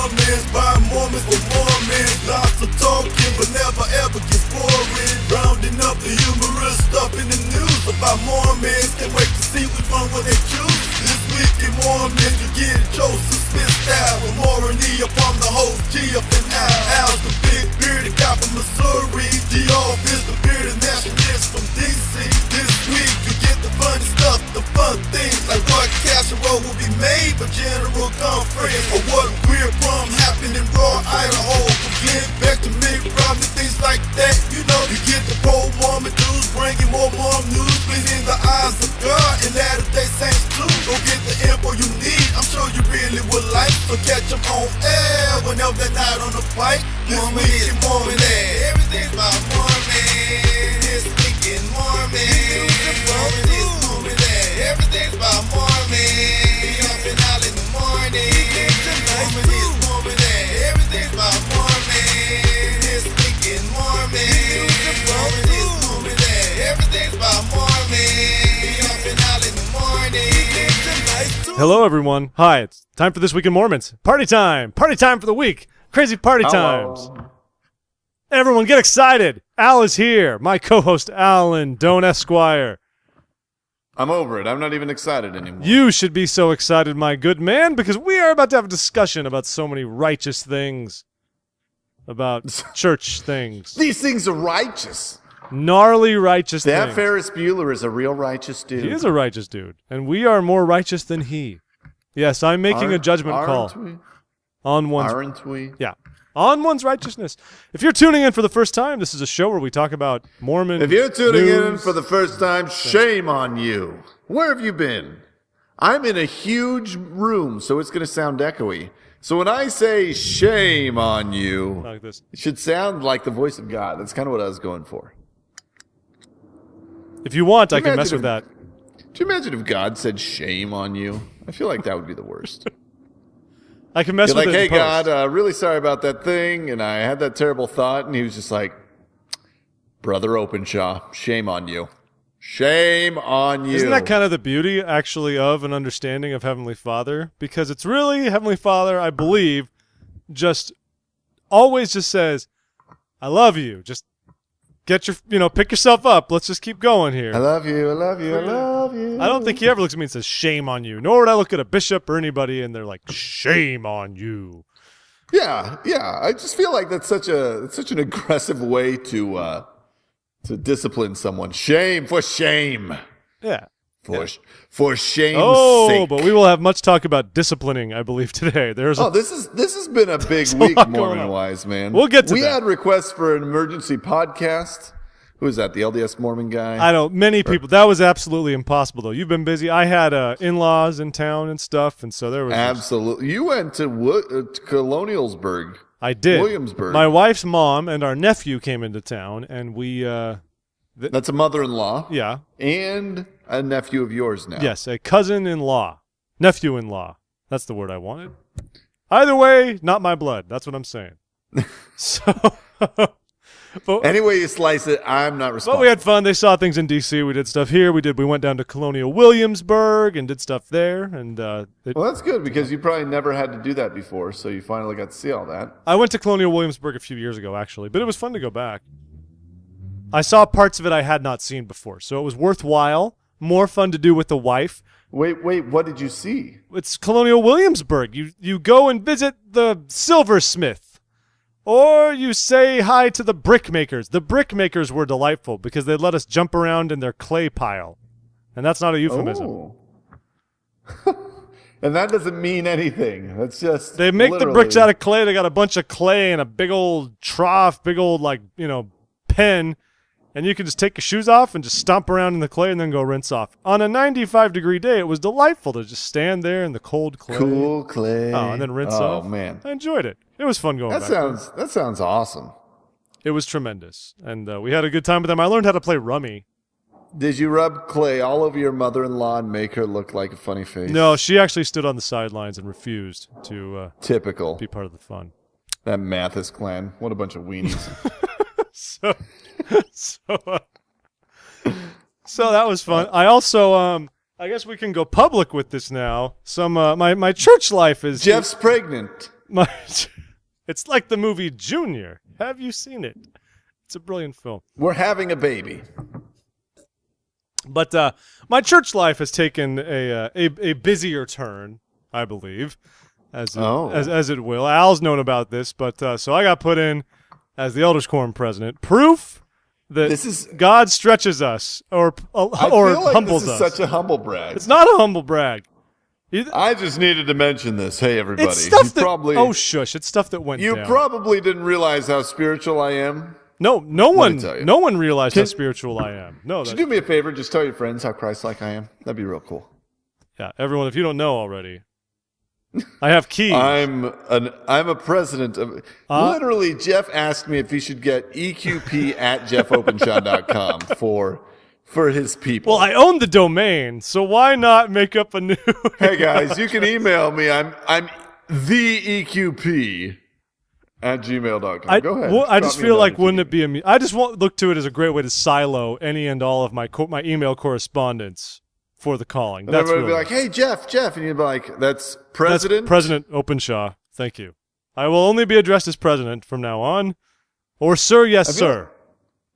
Mormons, by Mormons for Mormons. Lots of talking, but never ever gets boring. Rounding up the humorous stuff in the news about Mormons. Can't wait to see which one will they choose. This week in Mormon, you get it Joseph Smith style. With Moroni upon the host, G up and Al. Al's the big bearded guy from Missouri. G-Off is the bearded nationalist from D.C. This week, you get the funny stuff, the fun things, like what casserole will be made for General Conference, or what weird problem happened in Raw, Idaho. From Glenn Beck to Mitt Romney, things like that. You know, you get the pro-Mormon news, bringing more Mormon news, pleasing the eyes of God, and Latter-day Saints too. Go get the info you need, I'm sure you really would like. So catch them on air whenever they're not on the fight. This week in Mormon, everything's about Mormon. This week in Mormon, everything's about Mormon. Be up and out in the morning. Mormon is Mormon, everything's about Mormon. This week in Mormon. Mormon is Mormon, everything's about Mormon. Be up and out in the morning. Hello, everyone. Hi, it's time for This Week in Mormons. Party time! Party time for the week! Crazy party times! Everyone get excited! Al is here, my co-host Alan Doan Esquire. I'm over it. I'm not even excited anymore. You should be so excited, my good man, because we are about to have a discussion about so many righteous things. About church things. These things are righteous. Gnarly righteous things. That Ferris Bueller is a real righteous dude. He is a righteous dude, and we are more righteous than he. Yes, I'm making a judgment call. On one's, aren't we? Yeah. On one's righteousness. If you're tuning in for the first time, this is a show where we talk about Mormon If you're tuning news. in for the first time, shame on you. Where have you been? I'm in a huge room, so it's going to sound echoey. So when I say shame on you, Like this. it should sound like the voice of God. That's kind of what I was going for. If you want, I can imagine mess with if- that. Do you imagine if God said shame on you? I feel like that would be the worst. I can mess You're with like, it. hey, in post. God, really sorry about that thing, and I had that terrible thought, and he was just like, Brother Openshaw, shame on you. Shame on you. Isn't that kind of the beauty, actually, of an understanding of Heavenly Father? Because it's really Heavenly Father, I believe, just always just says, I love you. Just get your, pick yourself up. Let's just keep going here. I love you, I love you, I love you. I don't think he ever looks at me and says, shame on you. Nor would I look at a bishop or anybody and they're like, shame on you. Yeah. I just feel like that's such an aggressive way to discipline someone. Shame for shame. Yeah. For shame's sake. But we will have much talk about disciplining, I believe, today. This has been a big a week, lot going Mormon-wise, man. We'll get to We that. had requests for an emergency podcast. Who is that? The LDS Mormon guy? I know, many people. That was absolutely impossible, though. You've been busy. I had in-laws in town and stuff, and so there was... Absolutely. You went to Colonialsburg. I did. Williamsburg. My wife's mom and our nephew came into town, and we... That's a mother-in-law. yeah. And a nephew of yours now. Yes, a cousin-in-law. Nephew-in-law. That's the word I wanted. Either way, not my blood. That's what I'm saying. So... But, Any way you slice it, I'm not responsible. but we had fun. They saw things in D.C. We did stuff here. We went down to Colonial Williamsburg and did stuff there. And Well, that's good because you probably never had to do that before, so you finally got to see all that. I went to Colonial Williamsburg a few years ago, actually, but it was fun to go back. I saw parts of it I had not seen before, so it was worthwhile. More fun to do with the wife. Wait, what did you see? It's Colonial Williamsburg. You go and visit the silversmith. Or you say hi to the brickmakers. The brickmakers were delightful because they let us jump around in their clay pile. And that's not a euphemism. Oh. And that doesn't mean anything. That's just They make the literally- bricks out of clay. They got a bunch of clay and a big old trough, big old, pen. And you can just take your shoes off and just stomp around in the clay and then go rinse off. On a 95-degree day, it was delightful to just stand there in the cold clay. Cool clay. Oh, and then rinse off. Oh, man. I enjoyed it. It was fun going back. That sounds awesome. It was tremendous. And we had a good time with them. I learned how to play rummy. Did you rub clay all over your mother-in-law and make her look like a funny face? No, she actually stood on the sidelines and refused to Typical. be part of the fun. That Mathis clan. What a bunch of weenies. So that was fun. I also, I guess we can go public with this now. My church life is... Jeff's pregnant. It's like the movie Junior. Have you seen it? It's a brilliant film. We're having a baby. But my church life has taken a busier turn, I believe, as it will. Al's known about this, but so I got put in as the Elders Quorum president. Proof that God stretches us or humbles us. This is such a humble brag. It's not a humble brag. I just needed to mention this. Hey, everybody. It's stuff oh, shush. It's stuff that went down. You probably didn't realize how spiritual I am. No one realized how spiritual I am. No, could you do me a favor? Just tell your friends how Christ-like I am. That'd be real cool. Yeah, everyone, if you don't know already, I have keys. I'm a president of. Literally, Jeff asked me if he should get EQP at jeffopenshaw.com for his people. Well, I own the domain, so why not make up a new? Hey guys, you can email me. I'm the EQP at gmail.com. Go ahead. Well, I just feel like wouldn't it be I just won't look to it as a great way to silo any and all of my email correspondence for the calling. And everybody would be like, "Hey, Jeff," and you'd be like, "That's President." That's President Openshaw. Thank you. I will only be addressed as President from now on, or Sir. Yes, sir.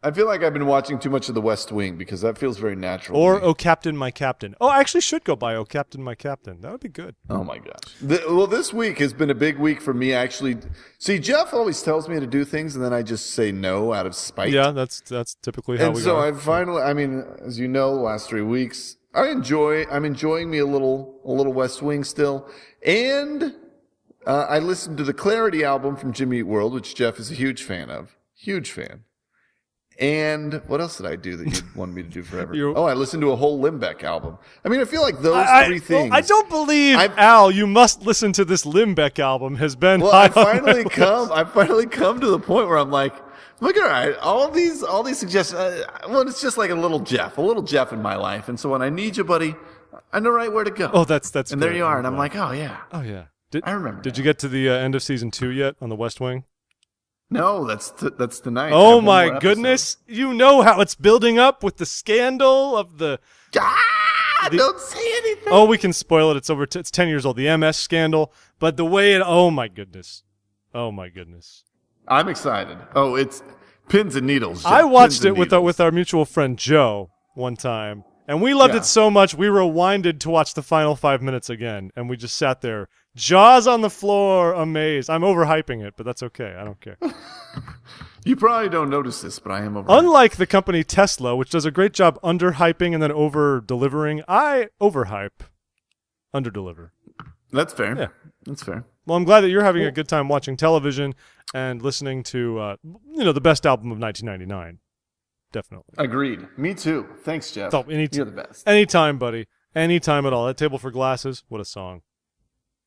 I feel like I've been watching too much of The West Wing because that feels very natural. Or Oh Captain, My Captain. Oh, I actually should go by Oh Captain, My Captain. That would be good. Oh my gosh. Well, this week has been a big week for me. Actually, see, Jeff always tells me to do things, and then I just say no out of spite. Yeah, that's typically how we go. And so I finally, I mean, as you know, the last 3 weeks, I'm enjoying me a little West Wing still, and I listened to the Clarity album from Jimmy Eat World, which Jeff is a huge fan of. Huge fan. And what else did I do that you wanted me to do forever? I listened to a whole Limbeck album. I mean, I feel like those three things. Well, I don't believe, Al, you must listen to this Limbeck album has been. Well, I finally come to the point where I'm like, look, all right, all these suggestions. Well, it's just like a little Jeff in my life, and so when I need you, buddy, I know right where to go. Oh, that's. And good. There you are, and I'm like, oh yeah. I remember. Did you get to the end of season 2 yet on the West Wing? No, that's tonight. Oh my goodness! You know how it's building up with the scandal of the. Don't say anything. Oh, we can spoil it. It's over. It's 10 years old. The MS scandal, but the way it. Oh my goodness! Oh my goodness! I'm excited. Oh, it's pins and needles. Jeff. I watched it with our mutual friend Joe one time, and we loved it so much we rewinded to watch the final 5 minutes again, and we just sat there. Jaws on the floor, amazed. I'm overhyping it, but that's okay. I don't care. You probably don't notice this, but I am overhyping. Unlike the company Tesla, which does a great job under-hyping and then over-delivering, I overhype, under-deliver. That's fair. Yeah. That's fair. Well, I'm glad that you're having a good time watching television and listening to, the best album of 1999. Definitely. Agreed. Me too. Thanks, Jeff. So, you're the best. Anytime, buddy. Anytime at all. That Table for Glasses, what a song.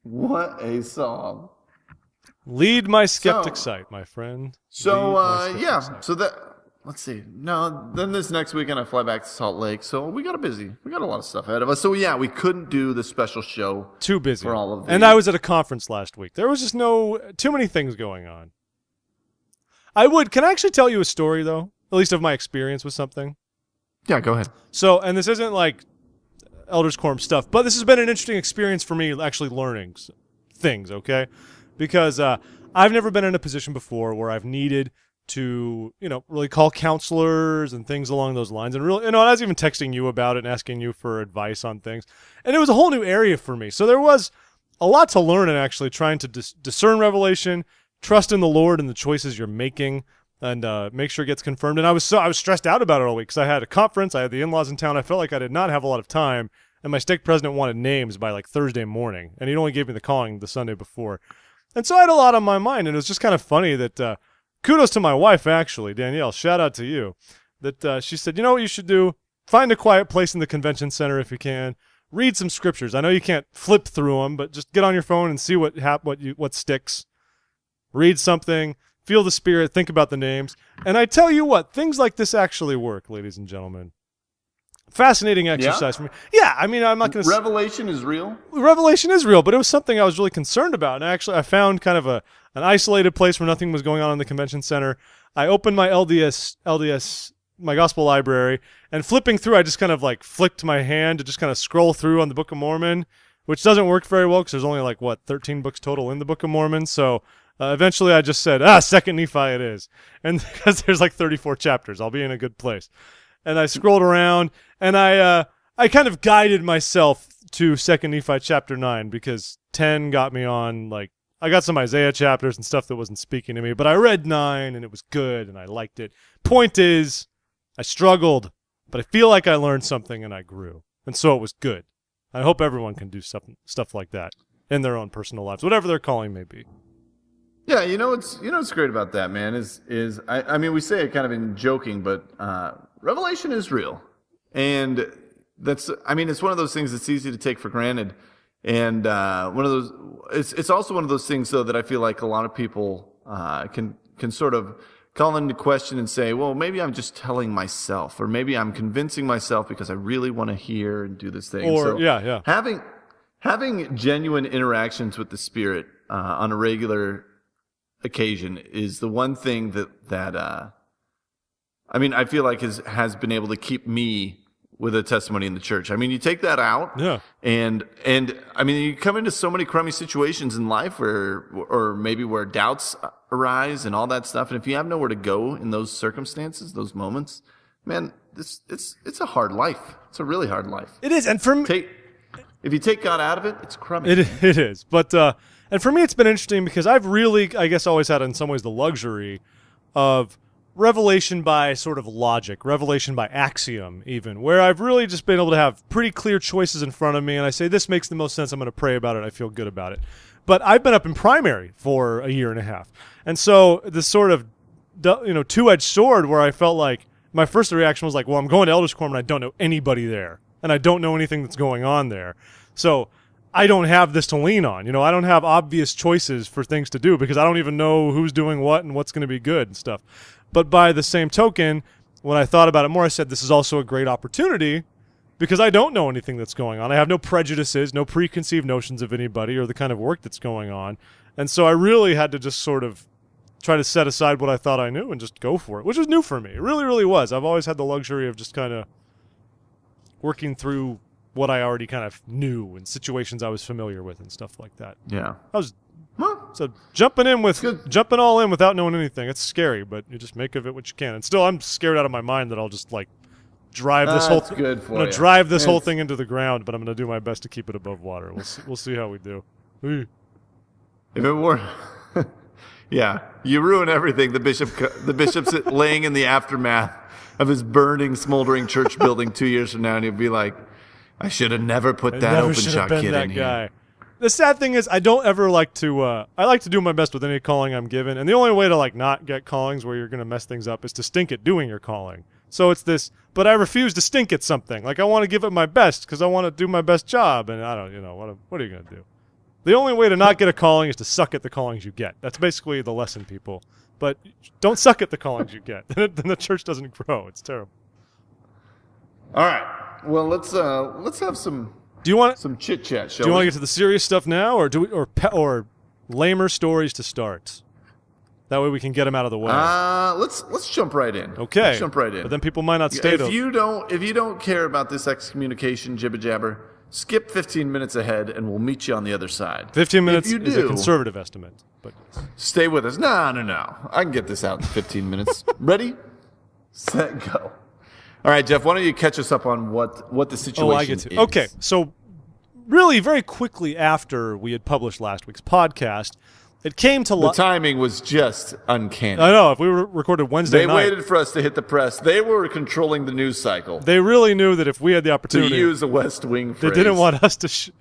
What a song. Lead my skeptic sight, my friend. Sight. So let's see. No, then this next weekend I fly back to Salt Lake. So we got a lot of stuff ahead of us. So yeah, we couldn't do the special show. Too busy. For all of these. And I was at a conference last week. There was just too many things going on. Can I actually tell you a story though? At least of my experience with something? Yeah, go ahead. So, and this isn't like Elders Quorum stuff, but this has been an interesting experience for me actually learning things, okay? Because I've never been in a position before where I've needed to, really call counselors and things along those lines. And really, I was even texting you about it and asking you for advice on things. And it was a whole new area for me. So there was a lot to learn in actually trying to discern revelation, trust in the Lord and the choices you're making, and make sure it gets confirmed. And I was stressed out about it all week because I had a conference, I had the in-laws in town. I felt like I did not have a lot of time, and my stake president wanted names by like Thursday morning, and he'd only gave me the calling the Sunday before. And so I had a lot on my mind, and it was just kind of funny that kudos to my wife, actually, Danielle, shout out to you, that she said, you know what you should do? Find a quiet place in the convention center if you can. Read some scriptures. I know you can't flip through them, but just get on your phone and see what sticks. Read something. Feel the Spirit, think about the names. And I tell you what, things like this actually work, ladies and gentlemen. Fascinating exercise for me. Yeah, I mean, I'm not going to... Revelation is real? Revelation is real, but it was something I was really concerned about. And actually, I found kind of an isolated place where nothing was going on in the convention center. I opened my LDS, my gospel library, and flipping through, I just kind of like flicked my hand to just kind of scroll through on the Book of Mormon. which doesn't work very well because there's only 13 books total in the Book of Mormon. So eventually I just said, Second Nephi it is. And because there's 34 chapters, I'll be in a good place. And I scrolled around, and I kind of guided myself to Second Nephi chapter 9 because 10 got me on, I got some Isaiah chapters and stuff that wasn't speaking to me, but I read 9 and it was good and I liked it. Point is, I struggled, but I feel like I learned something and I grew. And so it was good. I hope everyone can do stuff like that in their own personal lives, whatever their calling may be. Yeah, what's great about that, man, is I mean, we say it kind of in joking, but revelation is real. And it's one of those things that's easy to take for granted. And it's also one of those things, though, that I feel like a lot of people can sort of call into question and say, well, maybe I'm just telling myself, or maybe I'm convincing myself because I really want to hear and do this thing. Or, yeah. Having genuine interactions with the Spirit on a regular occasion is the one thing that I feel like has been able to keep me with a testimony in the church. I mean, you take that out, and I mean, you come into so many crummy situations in life or maybe where doubts arise and all that stuff. And if you have nowhere to go in those circumstances, those moments, man, it's a hard life. It's a really hard life. It is, and for me, if you take God out of it, it's crummy. It is, but and for me, it's been interesting because I've really, I guess, always had in some ways the luxury of revelation by sort of logic, revelation by axiom even, where I've really just been able to have pretty clear choices in front of me, and I say, this makes the most sense, I'm going to pray about it, I feel good about it. But I've been up in primary for a year and a half, and so this sort of two-edged sword where I felt like my first reaction was well, I'm going to Elders Quorum and I don't know anybody there, and I don't know anything that's going on there. So I don't have this to lean on. I don't have obvious choices for things to do because I don't even know who's doing what and what's going to be good and stuff. But by the same token, when I thought about it more, I said this is also a great opportunity because I don't know anything that's going on. I have no prejudices, no preconceived notions of anybody or the kind of work that's going on. And so I really had to just sort of try to set aside what I thought I knew and just go for it, which was new for me. It really, really was. I've always had the luxury of just kind of working through what I already kind of knew and situations I was familiar with and stuff like that. Yeah. So jumping all in without knowing anything, it's scary, but you just make of it what you can. And still, I'm scared out of my mind that I'll just drive this whole whole thing into the ground, but I'm going to do my best to keep it above water. We'll see how we do. If it were, yeah, you ruin everything. The bishop's laying in the aftermath of his burning, smoldering church building 2 years from now, and he'll be like, I should have never put that open shot kid in here. The sad thing is, I don't ever like to. I like to do my best with any calling I'm given, and the only way to not get callings where you're going to mess things up is to stink at doing your calling. So it's this, but I refuse to stink at something. I want to give it my best because I want to do my best job, and I don't. What are you going to do? The only way to not get a calling is to suck at the callings you get. That's basically the lesson, people. But don't suck at the callings you get. Then the church doesn't grow. It's terrible. All right. Well, let's have some. Do you want some chit chat? Do you want to get to the serious stuff now, or or lamer stories to start? That way we can get them out of the way. Let's jump right in. Okay. Let's jump right in. But then people might not stay. If you don't care about this excommunication jibber jabber, skip 15 minutes ahead, and we'll meet you on the other side. 15 minutes is a conservative estimate, but stay with us. No. I can get this out in 15 minutes. Ready, set, go. All right, Jeff, why don't you catch us up on what the situation is? Okay, so really very quickly after we had published last week's podcast, it came to the timing was just uncanny. I know. If we recorded Wednesday night. They waited for us to hit the press. They were controlling the news cycle. They really knew that if we had the opportunity to use a West Wing phrase. They didn't want us to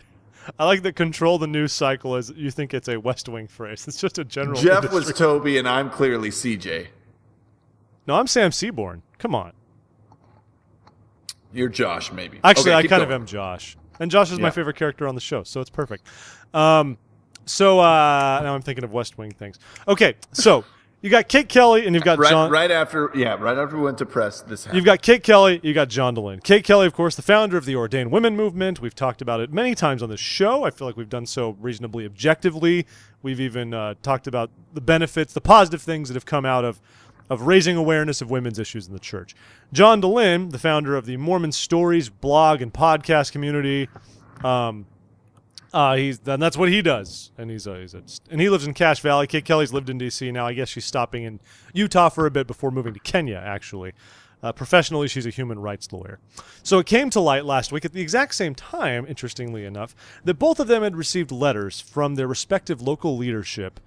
I like that control the news cycle as you think it's a West Wing phrase. It's just a general Jeff industry. was Toby and I'm clearly CJ. No, I'm Sam Seaborn. Come on. You're Josh, maybe. Actually, okay, I kind of am Josh. And Josh is my favorite character on the show, so it's perfect. Now I'm thinking of West Wing things. Okay, so you got Kate Kelly and you've got John. Right after we went to press, this happened. You've got Kate Kelly, you got John Dehlin. Kate Kelly, of course, the founder of the Ordain women movement. We've talked about it many times on this show. I feel like we've done so reasonably objectively. We've even talked about the benefits, the positive things that have come out of raising awareness of women's issues in the church. John Dehlin, the founder of the Mormon Stories blog and podcast community, And that's what he does, and and he lives in Cache Valley. Kate Kelly's lived in D.C. now. I guess she's stopping in Utah for a bit before moving to Kenya. Actually, professionally, she's a human rights lawyer. So it came to light last week at the exact same time, interestingly enough, that both of them had received letters from their respective local leadership,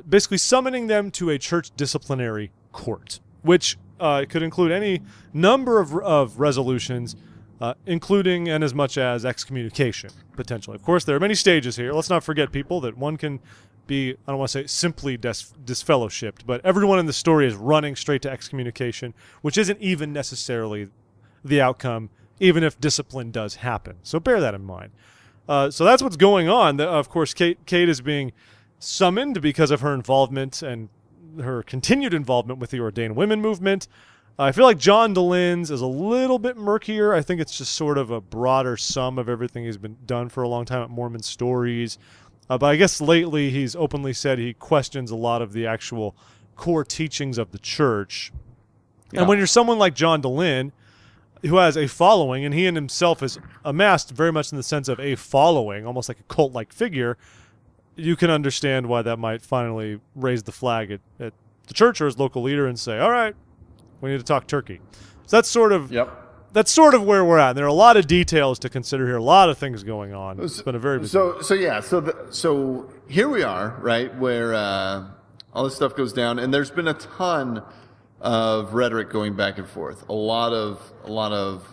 basically summoning them to a church disciplinary court, which could include any number of resolutions. Including and as much as excommunication, potentially. Of course, there are many stages here. Let's not forget, people, that one can be, I don't want to say simply disfellowshipped, but everyone in the story is running straight to excommunication, which isn't even necessarily the outcome, even if discipline does happen. So bear that in mind. So that's what's going on. Of course, Kate is being summoned because of her involvement and her continued involvement with the Ordain women movement. I feel like John Dehlin's is a little bit murkier. I think it's just sort of a broader sum of everything he's been done for a long time at Mormon Stories. But I guess lately he's openly said he questions a lot of the actual core teachings of the church. Yeah. And when you're someone like John Dehlin, who has a following, and he in himself has amassed very much in the sense of a following, almost like a cult-like figure, you can understand why that might finally raise the flag at the church or his local leader and say, all right, we need to talk turkey. So that's sort of where we're at. And there are a lot of details to consider here, a lot of things going on. It's been a very busy So here we are, right, where all this stuff goes down, and there's been a ton of rhetoric going back and forth. A lot of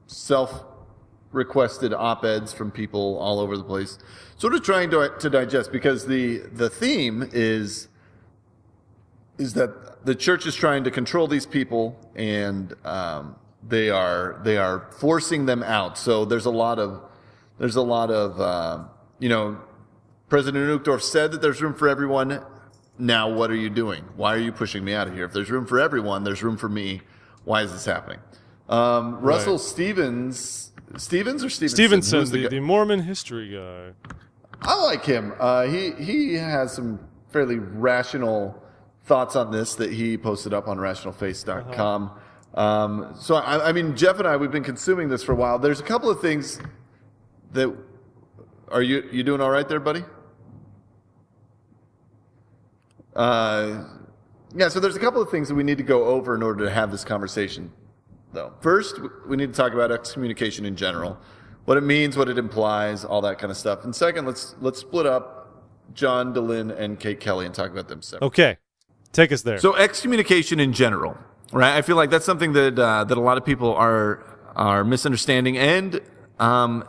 self-requested op-eds from people all over the place, sort of trying to digest, because the theme is that the church is trying to control these people, and they are forcing them out. So there's a lot of President Uchtdorf said that there's room for everyone. Now what are you doing? Why are you pushing me out of here? If there's room for everyone, there's room for me. Why is this happening? Russell Stevens or Stevenson? Stevenson, the Mormon history guy. I like him. He has some fairly rational thoughts on this that he posted up on rationalface.com. So, I mean, Jeff and I, we've been consuming this for a while. There's a couple of things that... Are you doing all right there, buddy? So there's a couple of things that we need to go over in order to have this conversation, though. First, we need to talk about excommunication in general, what it means, what it implies, all that kind of stuff. And second, let's split up John Dehlin and Kate Kelly and talk about them separately. Okay. Take us there. So excommunication in general, right? I feel like that's something that a lot of people are misunderstanding and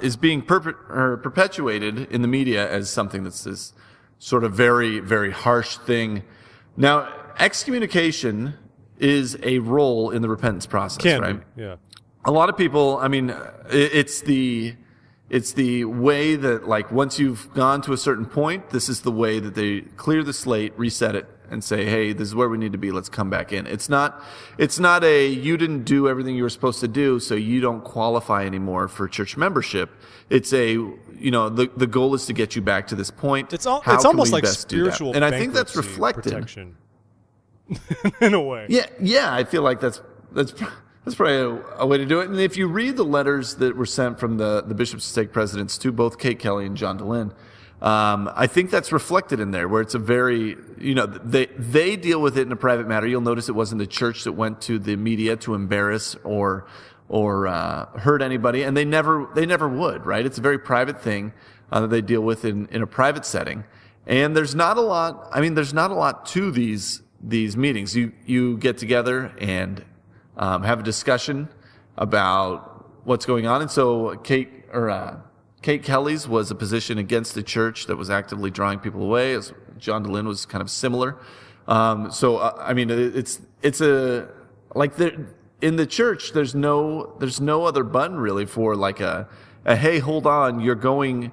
is being perpetuated in the media as something that's this sort of very, very harsh thing. Now, excommunication is a role in the repentance process, right? Yeah. A lot of people, I mean, it's the way that, like, once you've gone to a certain point, this is the way that they clear the slate, reset it, and say, hey, this is where we need to be, let's come back in. It's not a, you didn't do everything you were supposed to do, so you don't qualify anymore for church membership. It's the goal is to get you back to this point. It's almost like spiritual and I think that's reflected. Protection. In a way. Yeah, I feel like that's probably a way to do it. And if you read the letters that were sent from the bishops and stake presidents to both Kate Kelly and John Dehlin, I think that's reflected in there, where it's a very, they deal with it in a private matter. You'll notice it wasn't the church that went to the media to embarrass or hurt anybody, and they never would, right? It's a very private thing that they deal with in a private setting. And there's not a lot to these meetings. You get together and have a discussion about what's going on. And so Kate Kelly's was a position against the church that was actively drawing people away, as John Dehlin was kind of similar. It's in the church, there's no other button really for like a hey, hold on, you're going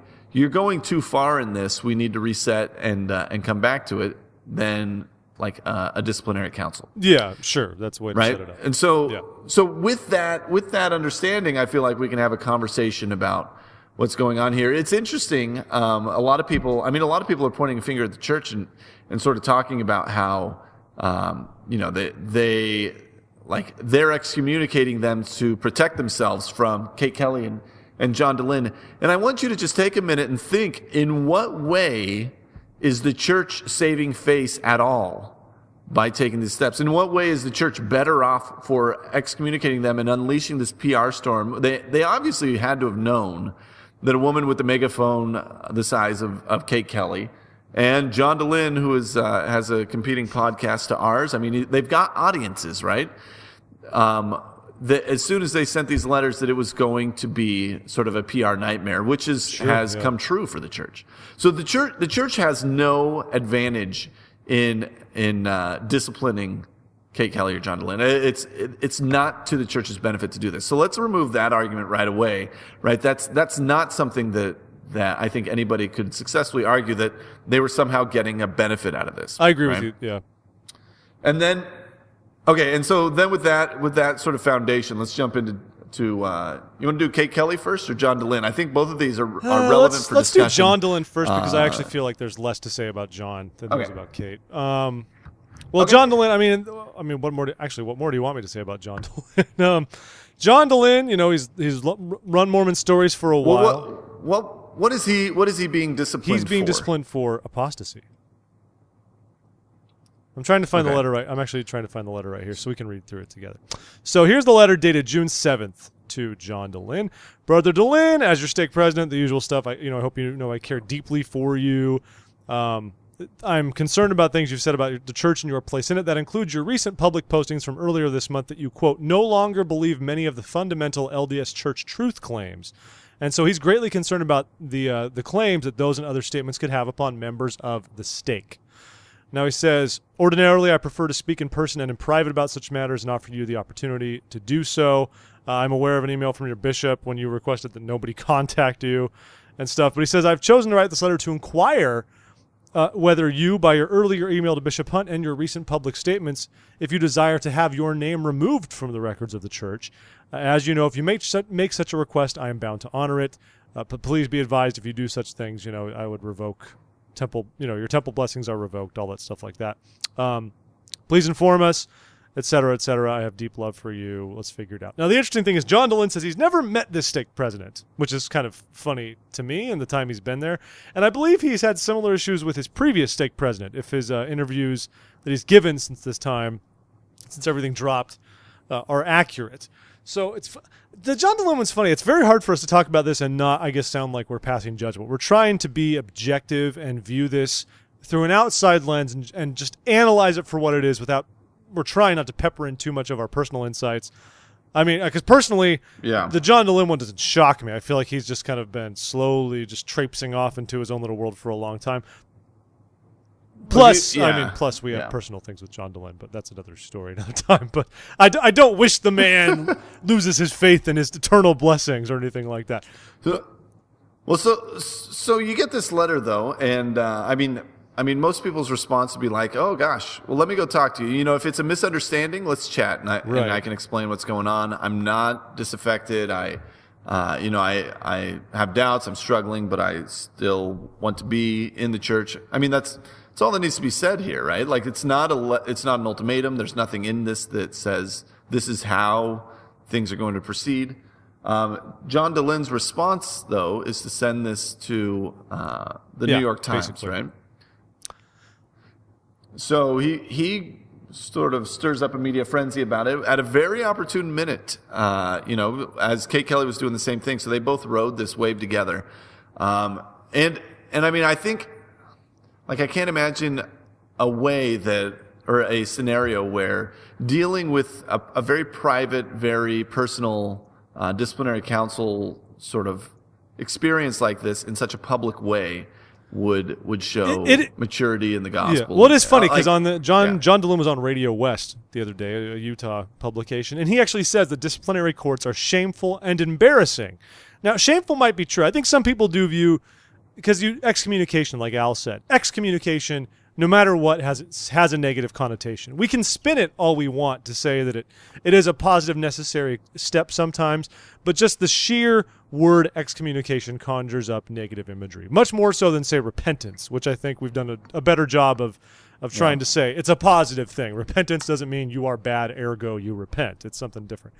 too far in this, we need to reset and come back to it, than like a disciplinary council. Yeah, sure. That's the way to set it up. And so with that understanding, I feel like we can have a conversation about what's going on here. It's interesting. A lot of people are pointing a finger at the church and sort of talking about how, they're excommunicating them to protect themselves from Kate Kelly and John Dehlin. And I want you to just take a minute and think, in what way is the church saving face at all by taking these steps? In what way is the church better off for excommunicating them and unleashing this PR storm? They obviously had to have known that a woman with a megaphone the size of Kate Kelly and John Dehlin, who is has a competing podcast to ours, I mean, they've got audiences, right? As soon as they sent these letters, that it was going to be sort of a PR nightmare, which has come true for the church. So the church has no advantage in disciplining Kate Kelly or John Dehlin. It's not to the church's benefit to do this. So let's remove that argument right away. Right? That's not something that I think anybody could successfully argue that they were somehow getting a benefit out of this. I agree with you. Yeah. And then, okay, and so then with that sort of foundation, let's jump into you want to do Kate Kelly first or John Dehlin? I think both of these are relevant for discussion. Let's do John Dehlin first because I actually feel like there's less to say about John than there is about Kate. Well, okay. John Dehlin, I mean, what more do you want me to say about John Dehlin? John Dehlin, he's run Mormon Stories for a while. What is he being disciplined for? He's being disciplined for apostasy. I'm trying to find the letter right. I'm actually trying to find the letter right here so we can read through it together. So here's the letter dated June 7th to John Dehlin. Brother Dehlin, as your stake president, the usual stuff. I hope you know I care deeply for you. I'm concerned about things you've said about the church and your place in it. That includes your recent public postings from earlier this month that you, quote, no longer believe many of the fundamental LDS church truth claims. And so he's greatly concerned about the claims that those and other statements could have upon members of the stake. Now he says, ordinarily I prefer to speak in person and in private about such matters and offer you the opportunity to do so. I'm aware of an email from your bishop when you requested that nobody contact you and stuff. But he says, I've chosen to write this letter to inquire whether you, by your earlier email to Bishop Hunt and your recent public statements, if you desire to have your name removed from the records of the church. As you know, if you make such a request, I am bound to honor it. But please be advised, if you do such things, I would revoke temple, your temple blessings are revoked, all that stuff like that. Please inform us, et cetera, et cetera. I have deep love for you. Let's figure it out. Now, the interesting thing is John Dehlin says he's never met this stake president, which is kind of funny to me in the time he's been there. And I believe he's had similar issues with his previous stake president, if his interviews that he's given since this time, since everything dropped, are accurate. So the John Dehlin one's funny. It's very hard for us to talk about this and not, I guess, sound like we're passing judgment. We're trying to be objective and view this through an outside lens and just analyze it for what it is we're trying not to pepper in too much of our personal insights. I mean, because personally, the John Dehlin one doesn't shock me. I feel like he's just kind of been slowly just traipsing off into his own little world for a long time. Plus, we have personal things with John Dehlin, but that's another story another time. But I don't wish the man loses his faith in his eternal blessings or anything like that. So you get this letter though, and I mean, most people's response would be like, "Oh gosh, well, let me go talk to you. If it's a misunderstanding, let's chat, and I can explain what's going on. I'm not disaffected. I have doubts. I'm struggling, but I still want to be in the church. I mean, that's all that needs to be said here, right? Like, it's not an ultimatum. There's nothing in this that says this is how things are going to proceed. John Dehlin's response, though, is to send this to the New York Times, basically. Right? So he sort of stirs up a media frenzy about it at a very opportune minute, as Kate Kelly was doing the same thing. So they both rode this wave together. And I mean, I think, like, I can't imagine a way or a scenario where dealing with a very private, very personal disciplinary council sort of experience like this in such a public way would show maturity in the gospel. Yeah. Well, it is funny because John Dehlin was on RadioWest the other day, a Utah publication, and he actually says that disciplinary courts are shameful and embarrassing. Now, shameful might be true. I think some people do view, because excommunication, like Al said, excommunication, no matter what, has a negative connotation. We can spin it all we want to say that it is a positive, necessary step sometimes, but just the sheer word excommunication conjures up negative imagery, much more so than, say, repentance, which I think we've done a better job of of trying to say it's a positive thing. Repentance doesn't mean you are bad, ergo you repent. It's something different.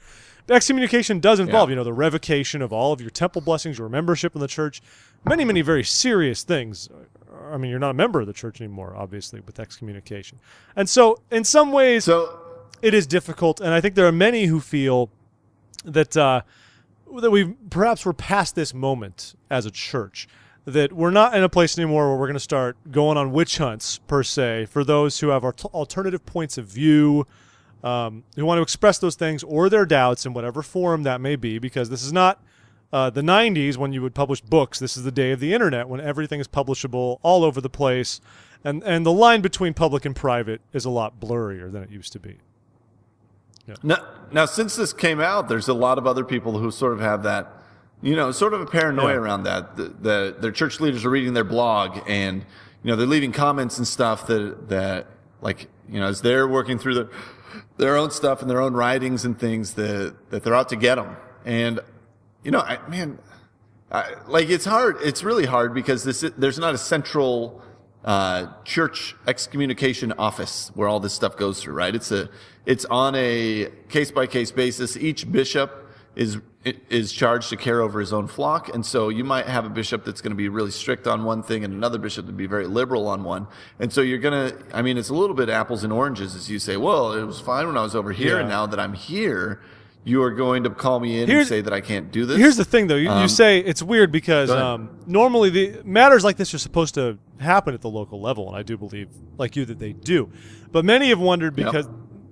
Excommunication does involve, the revocation of all of your temple blessings, your membership in the church, many, many very serious things. I mean, you're not a member of the church anymore, obviously, with excommunication. And so, in some ways, it is difficult, and I think there are many who feel that that we perhaps we're past this moment as a church, that we're not in a place anymore where we're going to start going on witch hunts, per se, for those who have alternative points of view, who want to express those things or their doubts in whatever form that may be, because this is not the 90s when you would publish books. This is the day of the internet when everything is publishable all over the place, and the line between public and private is a lot blurrier than it used to be. Yeah. Now, since this came out, there's a lot of other people who sort of have that, sort of a paranoia around that. Their church leaders are reading their blog, and they're leaving comments and stuff that as they're working through their own stuff and their own writings and things that they're out to get them. And it's hard. It's really hard because there's not a central church excommunication office where all this stuff goes through, right? It's on a case-by-case basis. Each bishop is charged to care over his own flock, and so you might have a bishop that's going to be really strict on one thing and another bishop to be very liberal on one. And so you're going to, it's a little bit apples and oranges as you say, well, it was fine when I was over here, and now that I'm here, you are going to call me in and say that I can't do this? Here's the thing, though. You say it's weird because normally the matters like this are supposed to happen at the local level, and I do believe, like you, that they do. But many have wondered, because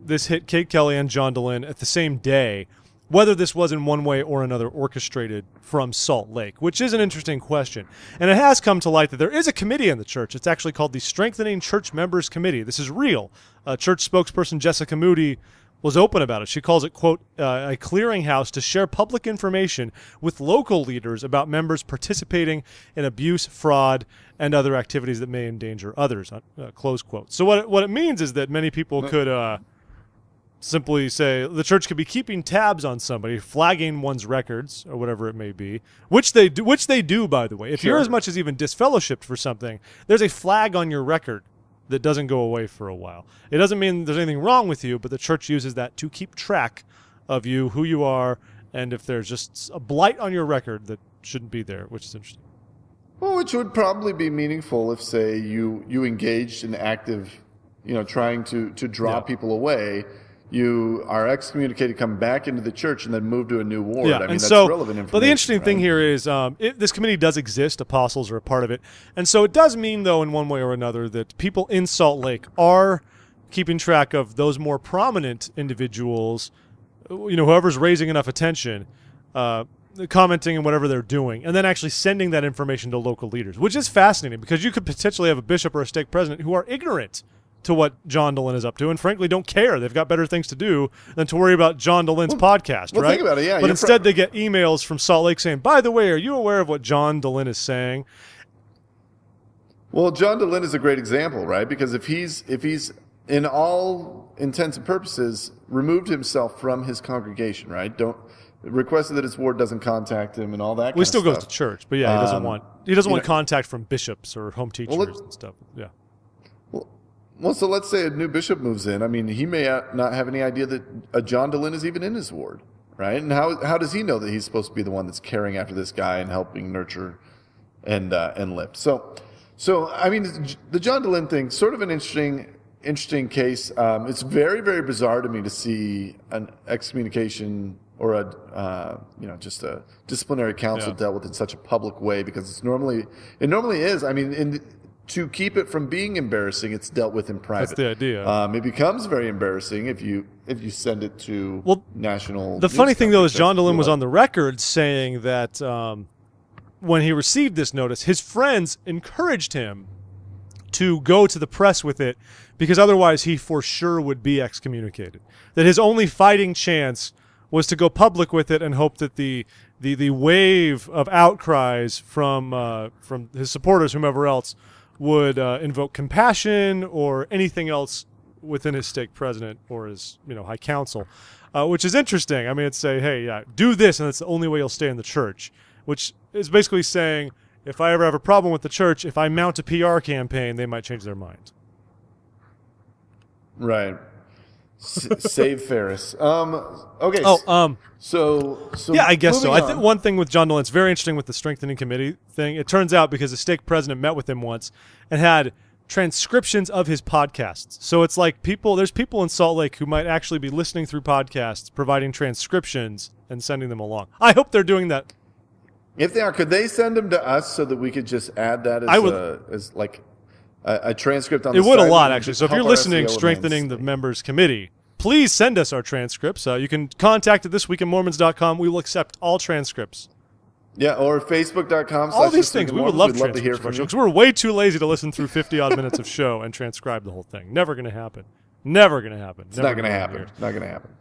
this hit Kelly and John Dehlin at the same day, whether this was in one way or another orchestrated from Salt Lake, which is an interesting question. And it has come to light that there is a committee in the church. It's actually called the Strengthening Church Members Committee. This is real. Church spokesperson Jessica Moody was open about it. She calls it, quote, a clearinghouse to share public information with local leaders about members participating in abuse, fraud, and other activities that may endanger others, close quote. So what it means is that many people could simply say the church could be keeping tabs on somebody, flagging one's records or whatever it may be, which they do, by the way. If you're as much as even disfellowshipped for something, there's a flag on your record that doesn't go away for a while. It doesn't mean there's anything wrong with you, but the church uses that to keep track of you, who you are, and if there's just a blight on your record that shouldn't be there, which is interesting. Well, which would probably be meaningful if, say, you engaged in active, trying to draw people away. You are excommunicated, come back into the church, and then move to a new ward. Yeah, that's relevant information. But the interesting thing here is this committee does exist. Apostles are a part of it. And so it does mean, though, in one way or another, that people in Salt Lake are keeping track of those more prominent individuals, whoever's raising enough attention, commenting on whatever they're doing, and then actually sending that information to local leaders, which is fascinating because you could potentially have a bishop or a stake president who are ignorant to what John Dehlin is up to, and frankly don't care. They've got better things to do than to worry about John Dehlin's podcast, right? Think about it, yeah. But instead they get emails from Salt Lake saying, by the way, are you aware of what John Dehlin is saying? Well, John Dehlin is a great example, right? Because if he's in all intents and purposes removed himself from his congregation, right? Requested that his ward doesn't contact him and all that. Well, he still goes to church, but yeah, he doesn't want contact from bishops or home teachers and stuff. Yeah. Well, so let's say a new bishop moves in. He may not have any idea that a John Dehlin is even in his ward, right? And how does he know that he's supposed to be the one that's caring after this guy and helping nurture and lift? So the John Dehlin thing, sort of an interesting case. It's very, very bizarre to me to see an excommunication or just a disciplinary council dealt with in such a public way, because it normally is. To keep it from being embarrassing, it's dealt with in private. That's the idea. It becomes very embarrassing if you send it to national. The funny thing, though, is John Dehlin was on the record saying that when he received this notice, his friends encouraged him to go to the press with it because otherwise he for sure would be excommunicated. That his only fighting chance was to go public with it and hope that the wave of outcries from his supporters, whomever else, would invoke compassion or anything else within his stake president or his high council, which is interesting. It's say, hey, do this, and it's the only way you'll stay in the church, which is basically saying, if I ever have a problem with the church, if I mount a PR campaign, they might change their mind. Right. Save Ferris. Okay. So yeah, I guess so. moving I think on. one thing with John Dehlin, it's very interesting with the strengthening committee thing. It turns out because the stake president met with him once and had transcriptions of his podcasts. So it's like there's people in Salt Lake who might actually be listening through podcasts, providing transcriptions and sending them along. I hope they're doing that. If they are, could they send them to us so that we could just add that as like a transcript on the It would a side lot, that would actually. just So if you're help our listening, SEO strengthening the immensely? members committee, please send us our transcripts. You can contact at thisweekinmormons.com. We will accept all transcripts. Yeah, or facebook.com. All these things. We would love to hear transcripts from of our show you. because we're way too lazy to listen through 50-odd minutes of show and transcribe the whole thing. Never going to happen. Never going to happen. It's not going to happen. Not going to happen.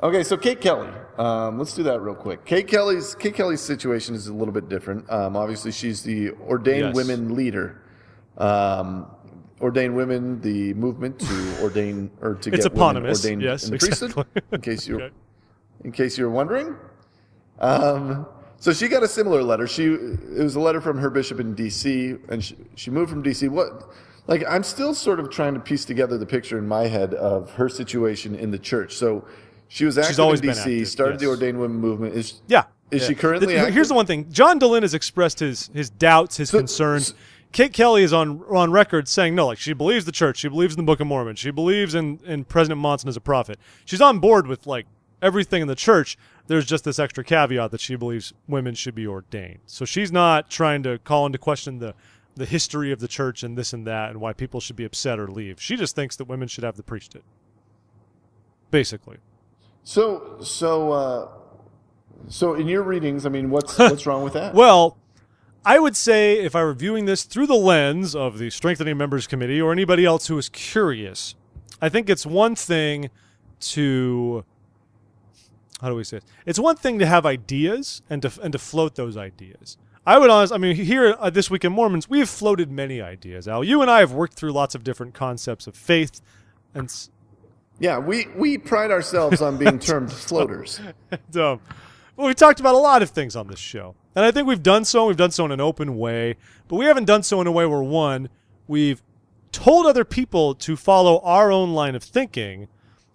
Okay, so Kate Kelly. Let's do that real quick. Kate Kelly's situation is a little bit different. Obviously, she's the Ordain Women leader. Ordain Women, the movement to ordain or to It's get women eponymous. ordained Yes, in the priesthood. exactly. In case you're wondering. So she got a similar letter. It was a letter from her bishop in D.C. and she moved from D.C. I'm still sort of trying to piece together the picture in my head of her situation in the church. So she was active always in been D.C., active, started yes. the Ordained Women movement. Is Yeah. she currently active? Here's the one thing. John Dehlin has expressed his doubts, his concerns. Kate Kelly is on record saying no, like she believes the church, she believes in the Book of Mormon, she believes in President Monson as a prophet. She's on board with like everything in the church. There's just this extra caveat that she believes women should be ordained. So she's not trying to call into question the history of the church and this and that and why people should be upset or leave. She just thinks that women should have the priesthood. Basically. So in your readings, I mean, what's wrong with that? Well, I would say if I were viewing this through the lens of the Strengthening Members Committee or anybody else who is curious, I think it's one thing to, how do we say it? It's one thing to have ideas and to float those ideas. Here at This Week in Mormons, we have floated many ideas, Al. You and I have worked through lots of different concepts of faith and... Yeah, we pride ourselves on being termed floaters. Well, we talked about a lot of things on this show. And I think we've done so in an open way. But we haven't done so in a way where, one, we've told other people to follow our own line of thinking,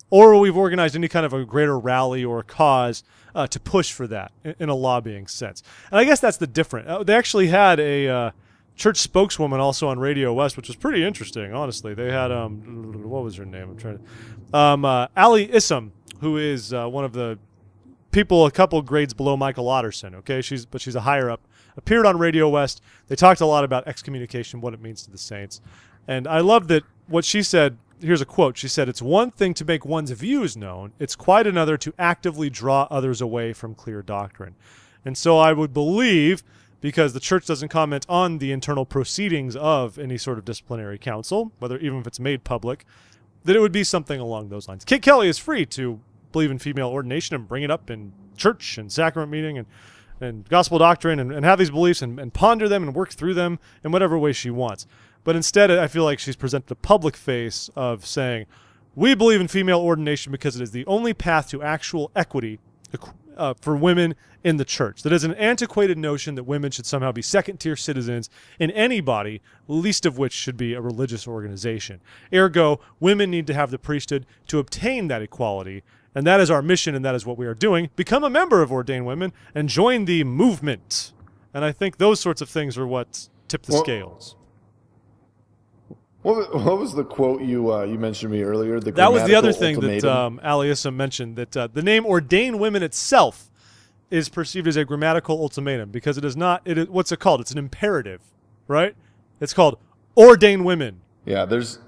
or we've organized any kind of a greater rally or a cause to push for that in a lobbying sense. And I guess that's the difference. They actually had a church spokeswoman also on RadioWest, which was pretty interesting, honestly. They had, what was her name? I'm trying to... Isom, who is one of the people a couple grades below Michael Otterson, okay? She's a higher up. Appeared on RadioWest. They talked a lot about excommunication, what it means to the saints. And I love that what she said, here's a quote. She said, "It's one thing to make one's views known. It's quite another to actively draw others away from clear doctrine." And so I would believe, because the church doesn't comment on the internal proceedings of any sort of disciplinary council, even if it's made public, that it would be something along those lines. Kate Kelly is free to believe in female ordination and bring it up in church and sacrament meeting and gospel doctrine and have these beliefs and ponder them and work through them in whatever way she wants. But instead, I feel like she's presented a public face of saying, we believe in female ordination because it is the only path to actual equity for women in the church. That is an antiquated notion that women should somehow be second-tier citizens in any body, least of which should be a religious organization. Ergo, women need to have the priesthood to obtain that equality, and that is our mission, and that is what we are doing. Become a member of Ordained Women and join the movement. And I think those sorts of things are what tip the scales. What was the quote you mentioned to me earlier? That was the other thing ultimatum? that Isom mentioned, that the name Ordained Women itself is perceived as a grammatical ultimatum because it is not. What's it called? It's an imperative, right? It's called Ordained Women. Yeah, there's.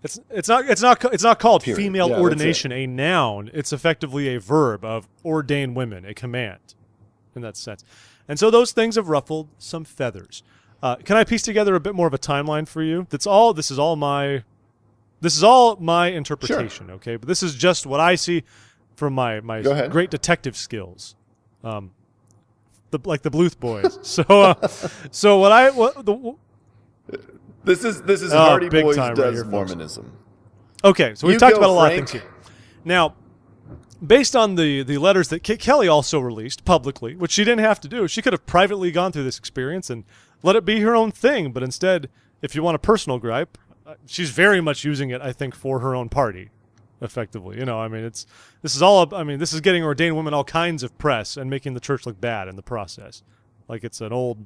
It's not called Period. female Yeah, ordination, a noun. It's effectively a verb of ordain women, a command, in that sense. And so those things have ruffled some feathers. Can I piece together a bit more of a timeline for you? This is all my interpretation, Sure. Okay? But this is just what I see from my great detective skills, like the Bluth boys. This is Hardy big Boys time does right here, folks. Mormonism. Okay, so we've You talked go, about a lot of Frank. things here. Now, based on the letters that Kate Kelly also released publicly, which she didn't have to do, she could have privately gone through this experience and let it be her own thing. But instead, if you want a personal gripe, she's very much using it, I think, for her own party, effectively. I mean, this is getting ordained women all kinds of press and making the church look bad in the process, like it's an old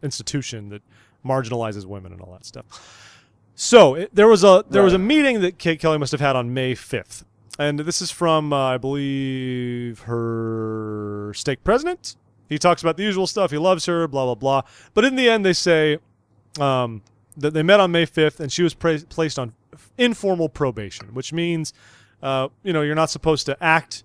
institution that marginalizes women and all that stuff. So there was a meeting that Kate Kelly must have had on May 5th, and this is from I believe her stake president. He talks about the usual stuff. He loves her, blah blah blah. But in the end, they say that they met on May 5th, and she was placed on informal probation, which means you're not supposed to act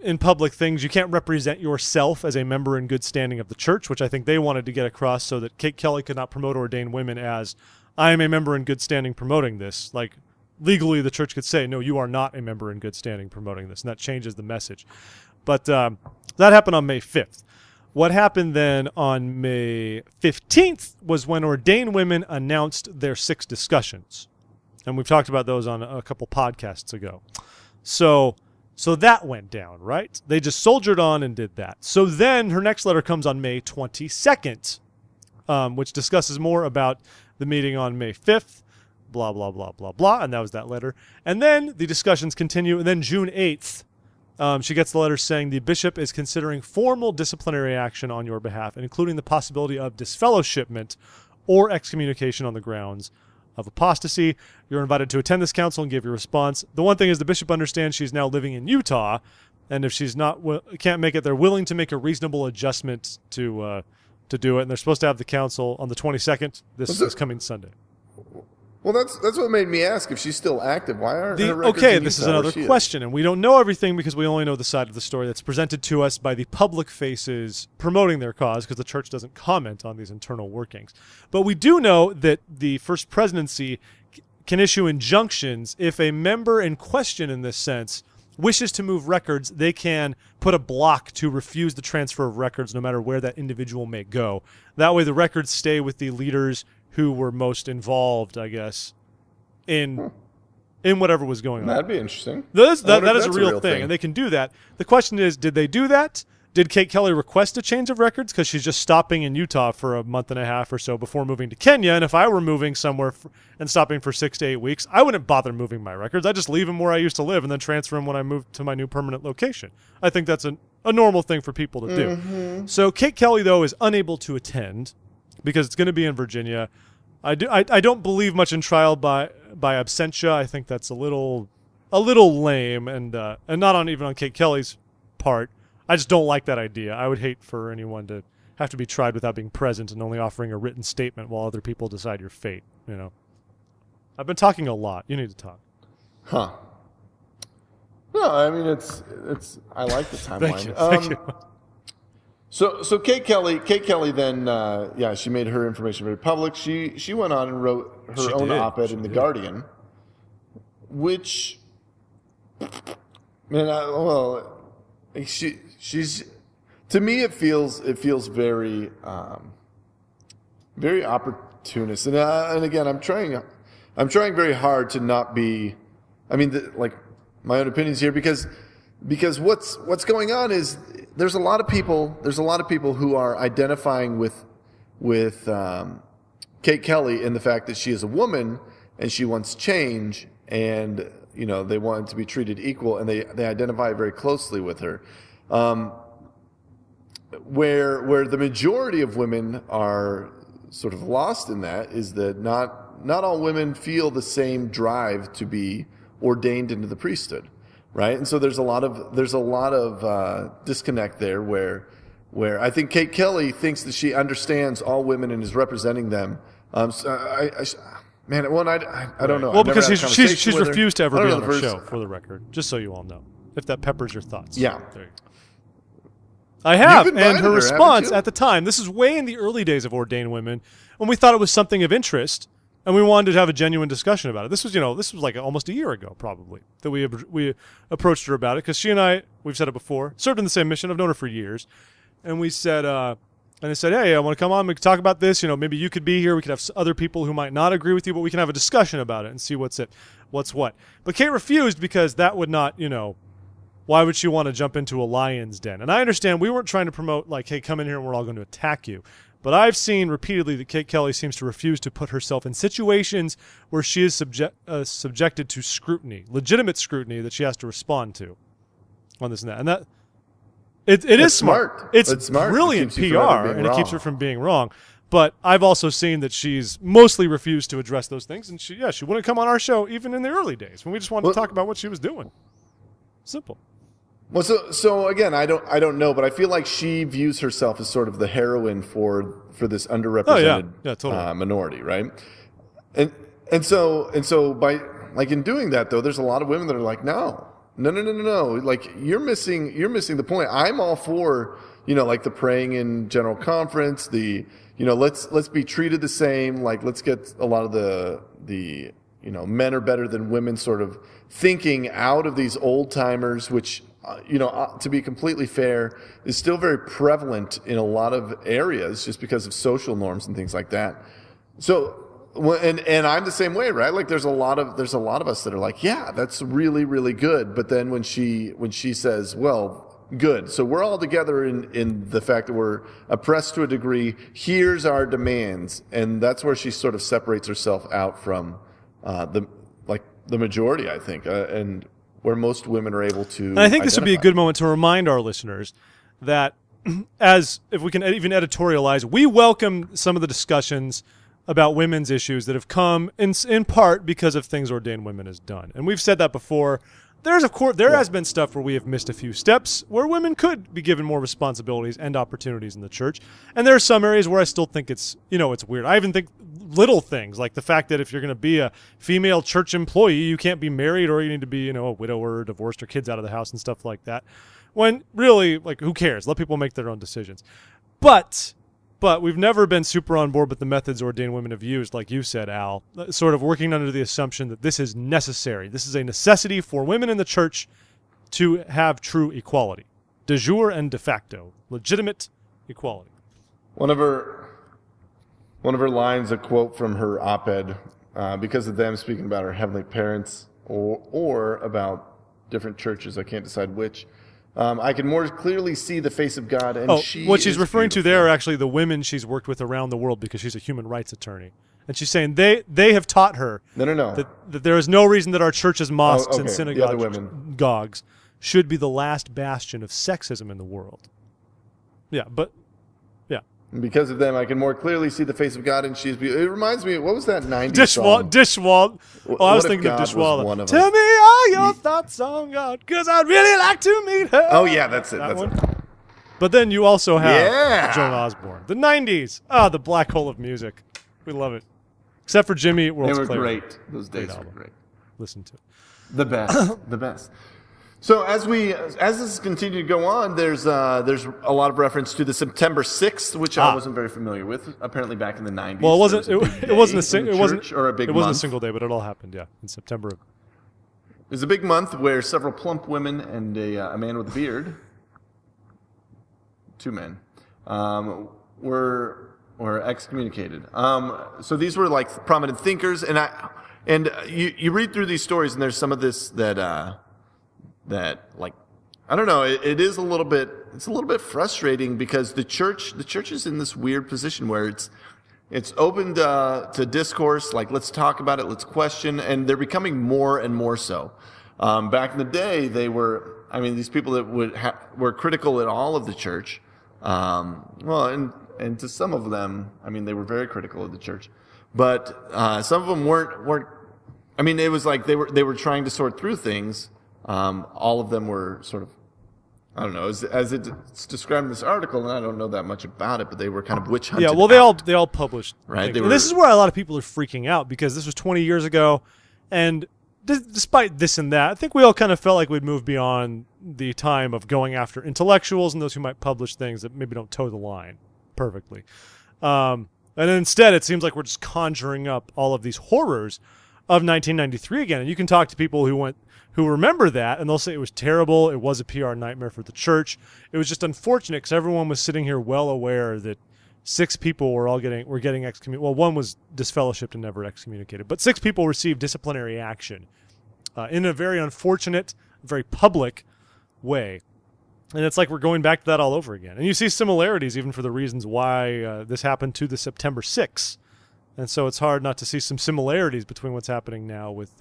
in public things. You can't represent yourself as a member in good standing of the church, which I think they wanted to get across so that Kate Kelly could not promote ordained women as, I am a member in good standing promoting this. Like, legally, the church could say, no, you are not a member in good standing promoting this, and that changes the message. But that happened on May 5th. What happened then on May 15th was when ordained women announced their 6 discussions. And we've talked about those on a couple podcasts ago. So that went down, right? They just soldiered on and did that. So then her next letter comes on May 22nd, which discusses more about the meeting on May 5th, blah, blah, blah, blah, blah. And that was that letter. And then the discussions continue. And then June 8th, she gets the letter saying the bishop is considering formal disciplinary action on your behalf, including the possibility of disfellowshipment or excommunication on the grounds of apostasy. You're invited to attend this council and give your response. The one thing is the bishop understands she's now living in Utah, and if she's can't make it, they're willing to make a reasonable adjustment to do it. And they're supposed to have the council on the 22nd, this coming Sunday. Well, that's what made me ask if she's still active. Why aren't her records in this is Utah another question, and we don't know everything because we only know the side of the story that's presented to us by the public faces promoting their cause, because the church doesn't comment on these internal workings. But we do know that the First Presidency can issue injunctions if a member in question, in this sense, wishes to move records. They can put a block to refuse the transfer of records no matter where that individual may go. That way the records stay with the leaders who were most involved, I guess, in whatever was going on. That'd be interesting. That is a real thing, and they can do that. The question is, did they do that? Did Kate Kelly request a change of records because she's just stopping in Utah for a month and a half or so before moving to Kenya? And if I were moving somewhere and stopping for 6 to 8 weeks, I wouldn't bother moving my records. I just leave them where I used to live and then transfer them when I move to my new permanent location. I think that's a normal thing for people to do. Mm-hmm. So Kate Kelly, though, is unable to attend because it's going to be in Virginia. I don't believe much in trial by absentia. I think that's a little lame and not even on Kate Kelly's part. I just don't like that idea. I would hate for anyone to have to be tried without being present and only offering a written statement while other people decide your fate. I've been talking a lot. You need to talk. Huh? No, I mean it's. I like the timeline. Thank you. So Kate Kelly then she made her information very public. She went on and wrote her own op-ed in the Guardian, which, she's to me it feels very very opportunist, and again I'm trying very hard to not be. I mean, my own opinions here because what's going on is there's a lot of people who are identifying with Kate Kelly in the fact that she is a woman and she wants change, and they want to be treated equal, and they identify very closely with her. Where the majority of women are sort of lost in that is that not all women feel the same drive to be ordained into the priesthood. Right, and so there's a lot of disconnect there, where I think Kate Kelly thinks that she understands all women and is representing them. I don't know. Well, because she's refused to ever be on our show, for the record, just so you all know, if that peppers your thoughts. Yeah, there you go. I have, and her response at the time. This is way in the early days of ordained women, when we thought it was something of interest. And we wanted to have a genuine discussion about it. This was like almost a year ago, probably, that we approached her about it, because she and I, we've said it before, served in the same mission. I've known her for years, and we said, and I said, hey, I want to come on. We could talk about this. Maybe you could be here. We could have other people who might not agree with you, but we can have a discussion about it and see what's what. But Kate refused because that would not, why would she want to jump into a lion's den? And I understand we weren't trying to promote like, hey, come in here and we're all going to attack you. But I've seen repeatedly that Kate Kelly seems to refuse to put herself in situations where she is subjected to scrutiny, legitimate scrutiny that she has to respond to on this and that. And that it is smart. It's smart. Brilliant It PR, and it keeps her from being wrong. But I've also seen that she's mostly refused to address those things, and she wouldn't come on our show even in the early days when we just wanted to talk about what she was doing. Simple. Well, so again, I don't know, but I feel like she views herself as sort of the heroine for this underrepresented totally. Minority, right? And so by like in doing that though, there's a lot of women that are like, no, like you're missing the point. I'm all for like the praying in general conference, let's be treated the same. Like let's get a lot of the men are better than women sort of thinking out of these old timers, which to be completely fair, is still very prevalent in a lot of areas just because of social norms and things like that. So, and I'm the same way, right? Like there's a lot of us that are like, yeah, that's really, really good. But then when she says, well, good. So we're all together in the fact that we're oppressed to a degree. Here's our demands. And that's where she sort of separates herself out from the majority, I think. And where most women are able to. And I think this would be a good moment to remind our listeners that, as if we can even editorialize, we welcome some of the discussions about women's issues that have come in part because of things Ordained Women has done. And we've said that before. There has been stuff where we have missed a few steps where women could be given more responsibilities and opportunities in the church. And there are some areas where I still think it's weird. I even think little things like the fact that if you're going to be a female church employee, you can't be married, or you need to be, a widower or divorced or kids out of the house and stuff like that. When really, like, who cares? Let people make their own decisions. But we've never been super on board with the methods Ordained Women have used, like you said, Al, sort of working under the assumption that this is necessary. This is a necessity for women in the church to have true equality, de jure and de facto, legitimate equality. One of her lines, a quote from her op-ed, because of them speaking about her heavenly parents or about different churches, I can't decide which. I can more clearly see the face of God, and what she's referring to there are actually the women she's worked with around the world, because she's a human rights attorney, and she's saying they have taught her that there is no reason that our churches, mosques, and synagogues should be the last bastion of sexism in the world. Yeah, but yeah. And because of them, I can more clearly see the face of God, and she's beautiful. It reminds me, what was that 90s song? Dishwalt. Oh, I was thinking of Dishwalla. Tell me all your thoughts on God, because I'd really like to meet her. Oh, yeah, that's it. That's it. But then you also have Joan Osborne. The 90s. The black hole of music. We love it. Except for Jimmy Eat World's Clay. They were great. Those days were great. Listen to it. The best. The best. So as this continues to go on, there's a lot of reference to the September 6th, which I wasn't very familiar with. Apparently back in the 90s. Well, it wasn't a single day, but it all happened, in September. It was a big month where several plump women and a man with a beard, 2 men, were excommunicated. So these were like prominent thinkers, and you read through these stories, and there's some of this that like, I don't know, it's a little bit frustrating, because the church is in this weird position where it's open to discourse, like let's talk about it, let's question, and they're becoming more and more so. Back in the day, these people that were critical at all of the church, and to some of them, they were very critical of the church, but some of them weren't. It was like they were trying to sort through things. All of them were sort of, I don't know, as it's described in this article, and I don't know that much about it, but they were kind of witch hunted. Yeah, well, they all published. Right. This is where a lot of people are freaking out, because this was 20 years ago, and despite this and that, I think we all kind of felt like we'd moved beyond the time of going after intellectuals and those who might publish things that maybe don't toe the line perfectly. And instead, it seems like we're just conjuring up all of these horrors of 1993 again. And you can talk to people who remember that, and they'll say it was terrible. It was a PR nightmare for the church. It was just unfortunate, because everyone was sitting here well aware that 6 people were getting excommunicated. Well, one was disfellowshipped and never excommunicated, but 6 people received disciplinary action in a very unfortunate, very public way. And it's like we're going back to that all over again. And you see similarities even for the reasons why this happened to the September 6th. And so it's hard not to see some similarities between what's happening now with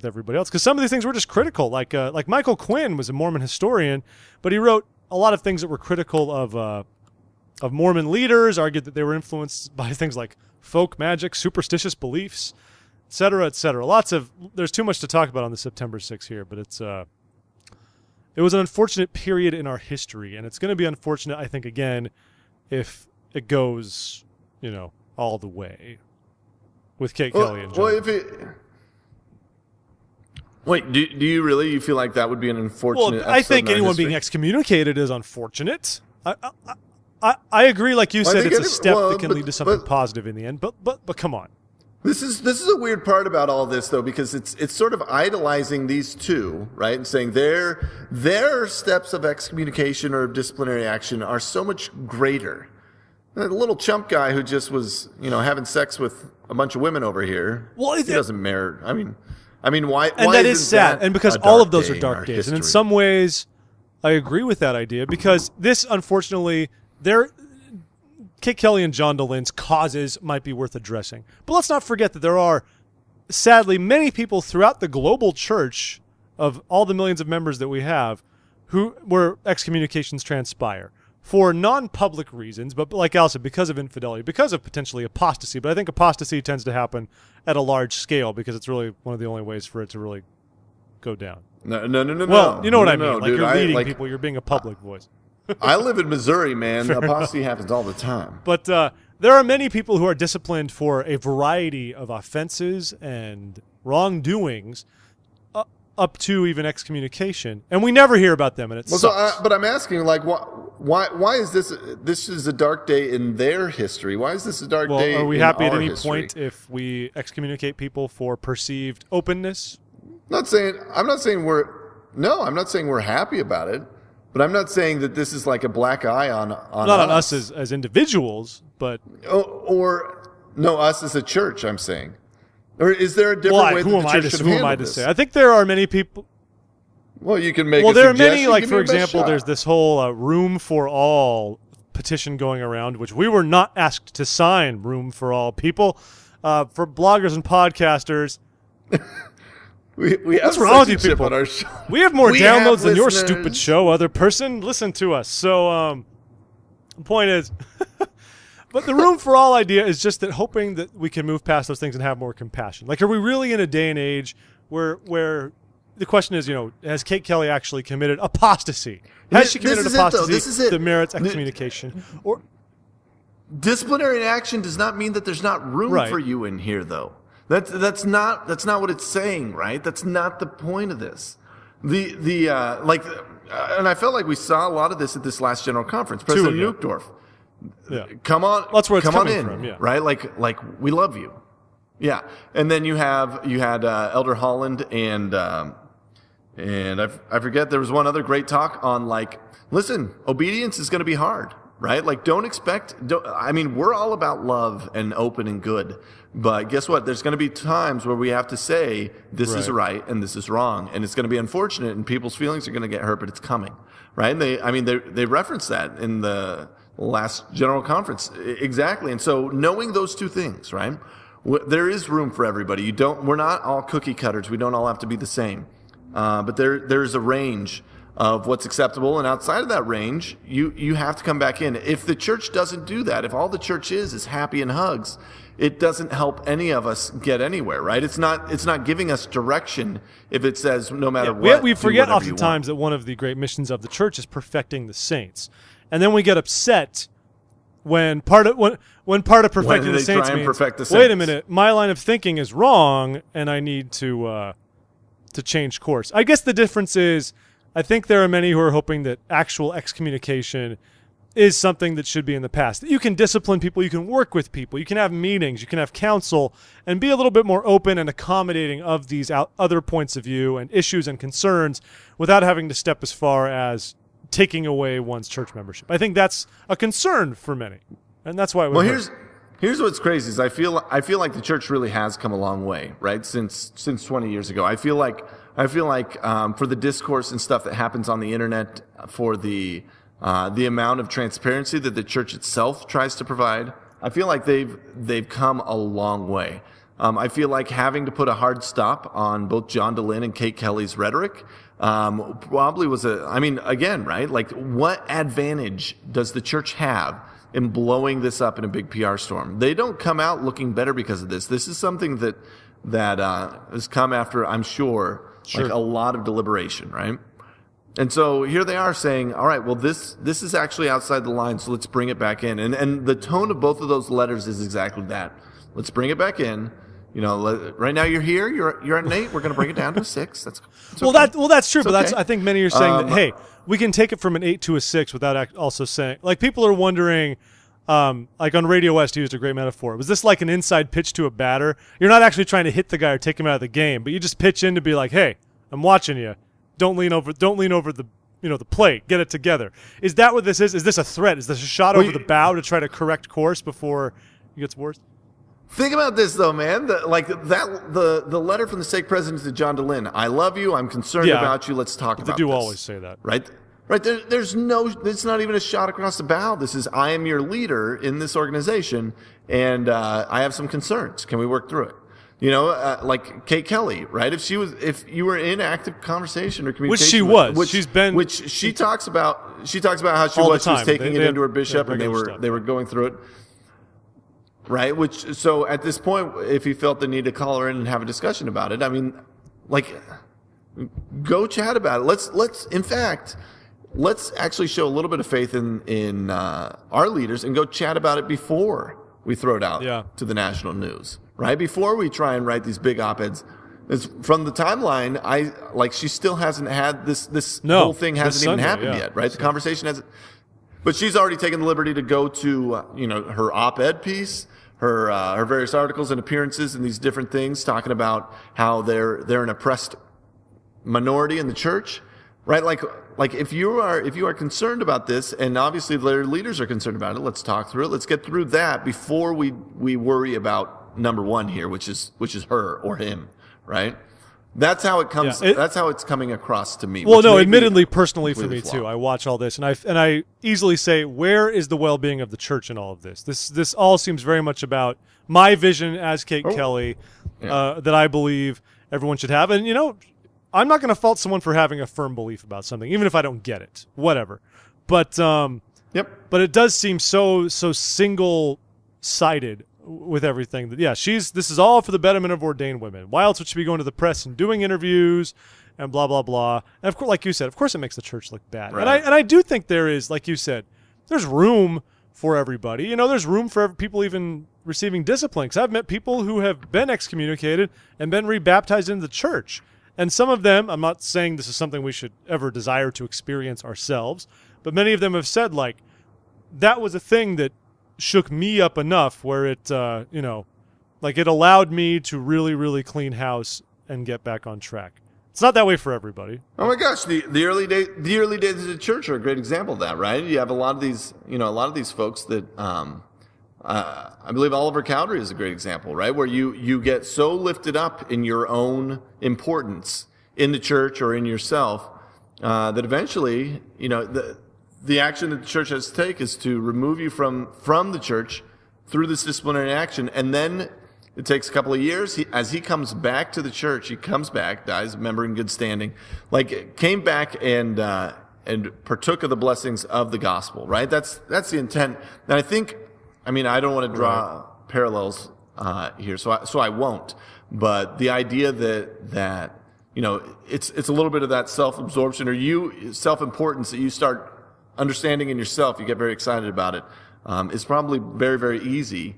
everybody else. Because some of these things were just critical. Like Michael Quinn was a Mormon historian, but he wrote a lot of things that were critical of Mormon leaders, argued that they were influenced by things like folk magic, superstitious beliefs, et cetera, et cetera. There's too much to talk about on the September 6th here, but it was an unfortunate period in our history, and it's going to be unfortunate, I think, again, if it goes, all the way with Kelly and John. Wait, do you really feel like that would be an unfortunate? Well, I think anyone being excommunicated is unfortunate. I agree, like you said, it's a step that can lead to something positive in the end. But come on. This is a weird part about all this, though, because it's sort of idolizing these two, right, and saying their steps of excommunication or disciplinary action are so much greater. The little chump guy who just was, having sex with a bunch of women over here. Well, he doesn't merit. I mean, why? And why that is sad, and because all of those are dark days, and in some ways, I agree with that idea because this, unfortunately, Kelly and John Dehlin's causes might be worth addressing. But let's not forget that there are, sadly, many people throughout the global church of all the millions of members that we have where excommunications transpire for non-public reasons, but like Al said, because of infidelity, because of potentially apostasy. But I think apostasy tends to happen at a large scale because it's really one of the only ways for it to really go down. No. Well, you know what I mean. Like dude, you're leading people, you're being a public voice. I live in Missouri, man. Apostasy happens all the time. But there are many people who are disciplined for a variety of offenses and wrongdoings up to even excommunication. And we never hear about them, and it sucks. But I'm asking, like, why is this? This is a dark day in their history. Why is this a dark day in our history? Are we happy at any point if we excommunicate people for perceived openness? I'm not saying we're happy about it. But I'm not saying that this is like a black eye on not on us as individuals, but us as a church. I'm saying, or is there a different way that the church should handle this? I think there are many people. Well, you can make. Well, there are many. Like for example, there's this whole "Room for All" petition going around, which we were not asked to sign. Room for all people, for bloggers and podcasters. We have What's wrong with you people? On our show. We have more downloads than your stupid show, other person. Listen to us. So, the point is, but the room for all idea is just that hoping that we can move past those things and have more compassion. Like, are we really in a day and age where the question is, has Kate Kelly actually committed apostasy? Has she committed apostasy that merits excommunication? Or disciplinary action does not mean that there's not room for you in here, though. That's not what it's saying, right? That's not the point of this. And I felt like we saw a lot of this at this last general conference. President Nuchtdorf, come on, that's where it's coming in, from, yeah. Right? Like we love you, yeah. And then you had Elder Holland and I forget there was one other great talk on listen, obedience is going to be hard. Right? Like, we're all about love and open and good. But guess what? There's going to be times where we have to say this is right and this is wrong. And it's going to be unfortunate and people's feelings are going to get hurt, but it's coming. Right? And they referenced that in the last general conference. Exactly. And so knowing those two things, right? There is room for everybody. We're not all cookie cutters. We don't all have to be the same. But there's a range of what's acceptable, and outside of that range, you have to come back in. If the church doesn't do that, if all the church is happy and hugs, it doesn't help any of us get anywhere, right? It's not giving us direction if it says no matter what. We forget oftentimes that one of the great missions of the church is perfecting the saints, and then we get upset when part of perfecting the saints means, wait a minute, my line of thinking is wrong, and I need to change course. I guess the difference is, I think there are many who are hoping that actual excommunication is something that should be in the past. That you can discipline people, you can work with people, you can have meetings, you can have counsel, and be a little bit more open and accommodating of these other points of view and issues and concerns without having to step as far as taking away one's church membership. I think that's a concern for many, and that's why. Here's what's crazy is I feel like the church really has come a long way, right? Since 20 years ago, I feel like I feel like for the discourse and stuff that happens on the internet, for the amount of transparency that the church itself tries to provide, I feel like they've come a long way. I feel like having to put a hard stop on both John Dehlin and Kate Kelly's rhetoric probably was again, right? Like, what advantage does the church have in blowing this up in a big PR storm? They don't come out looking better because of this. This is something that has come after, I'm sure, like a lot of deliberation, right? And so here they are saying, all right, well, this is actually outside the line, so let's bring it back in. And the tone of both of those letters is exactly that. Let's bring it back in. You know, right now you're here, you're at an 8. We're going to bring it down to a 6. That's okay. That's true, It's but okay. I think many are saying that, hey, we can take it from an 8 to a 6 without also saying, like, people are wondering, like on RadioWest, he used a great metaphor. Was this like an inside pitch to a batter? You're not actually trying to hit the guy or take him out of the game, but you just pitch in to be like, hey, I'm watching you. Don't lean over the the plate. Get it together. Is that what this is? Is this a threat? Is this a shot over the bow to try to correct course before it gets worse? Think about this, though, man. The letter from the stake president to John Dehlin. I love you. I'm concerned about you. Let's talk about this. They do always say that. Right? There's it's not even a shot across the bow. This is, I am your leader in this organization, and I have some concerns. Can we work through it? You know, like Kate Kelly, right? If you were in active conversation or communication, which she talks about how she was taking it into her bishop, and they were going through it. Right, so at this point, if he felt the need to call her in and have a discussion about it, I mean, like, go chat about it. Let's actually show a little bit of faith in our leaders and go chat about it before we throw it out to the national news. Right, before we try and write these big op-eds. From the timeline, she still hasn't had this whole thing hasn't even happened yet. Right, the conversation hasn't. But she's already taken the liberty to go to her op-ed piece, her various articles and appearances and these different things, talking about how they're an oppressed minority in the church, right? Like if you are concerned about this, and obviously their leaders are concerned about it, let's talk through it. Let's get through that before we worry about number one here, which is her or him, right? That's how it comes. That's how it's coming across to me. Well, no, admittedly, personally for me too. I watch all this, and I easily say, where is the well-being of the church in all of this? This all seems very much about my vision as Kate Kelly, that I believe everyone should have. And I'm not going to fault someone for having a firm belief about something, even if I don't get it. Whatever. But but it does seem so single-sided with everything that this is all for the betterment of ordained women. Why else would she be going to the press and doing interviews and blah blah blah? And of course, like you said, of course it makes the church look bad. Right. And I do think there is, like you said, there's room for everybody. There's room for people even receiving discipline. Because I've met people who have been excommunicated and been rebaptized into the church. And some of them, I'm not saying this is something we should ever desire to experience ourselves, but many of them have said, like, that was a thing that shook me up enough where it, it allowed me to really, really clean house and get back on track. It's not that way for everybody. Oh my gosh, the early days of the church are a great example of that, right? You have a lot of these folks that, I believe Oliver Cowdery is a great example, right? Where you get so lifted up in your own importance in the church or in yourself, that eventually, the action that the church has to take is to remove you from the church through this disciplinary action. And then it takes a couple of years. As he comes back to the church, dies a member in good standing, came back and partook of the blessings of the gospel, right? That's the intent. And I think, I don't want to draw parallels here, so I won't. But the idea that it's a little bit of that self-absorption or self-importance that you start understanding in yourself, you get very excited about it. It's probably very, very easy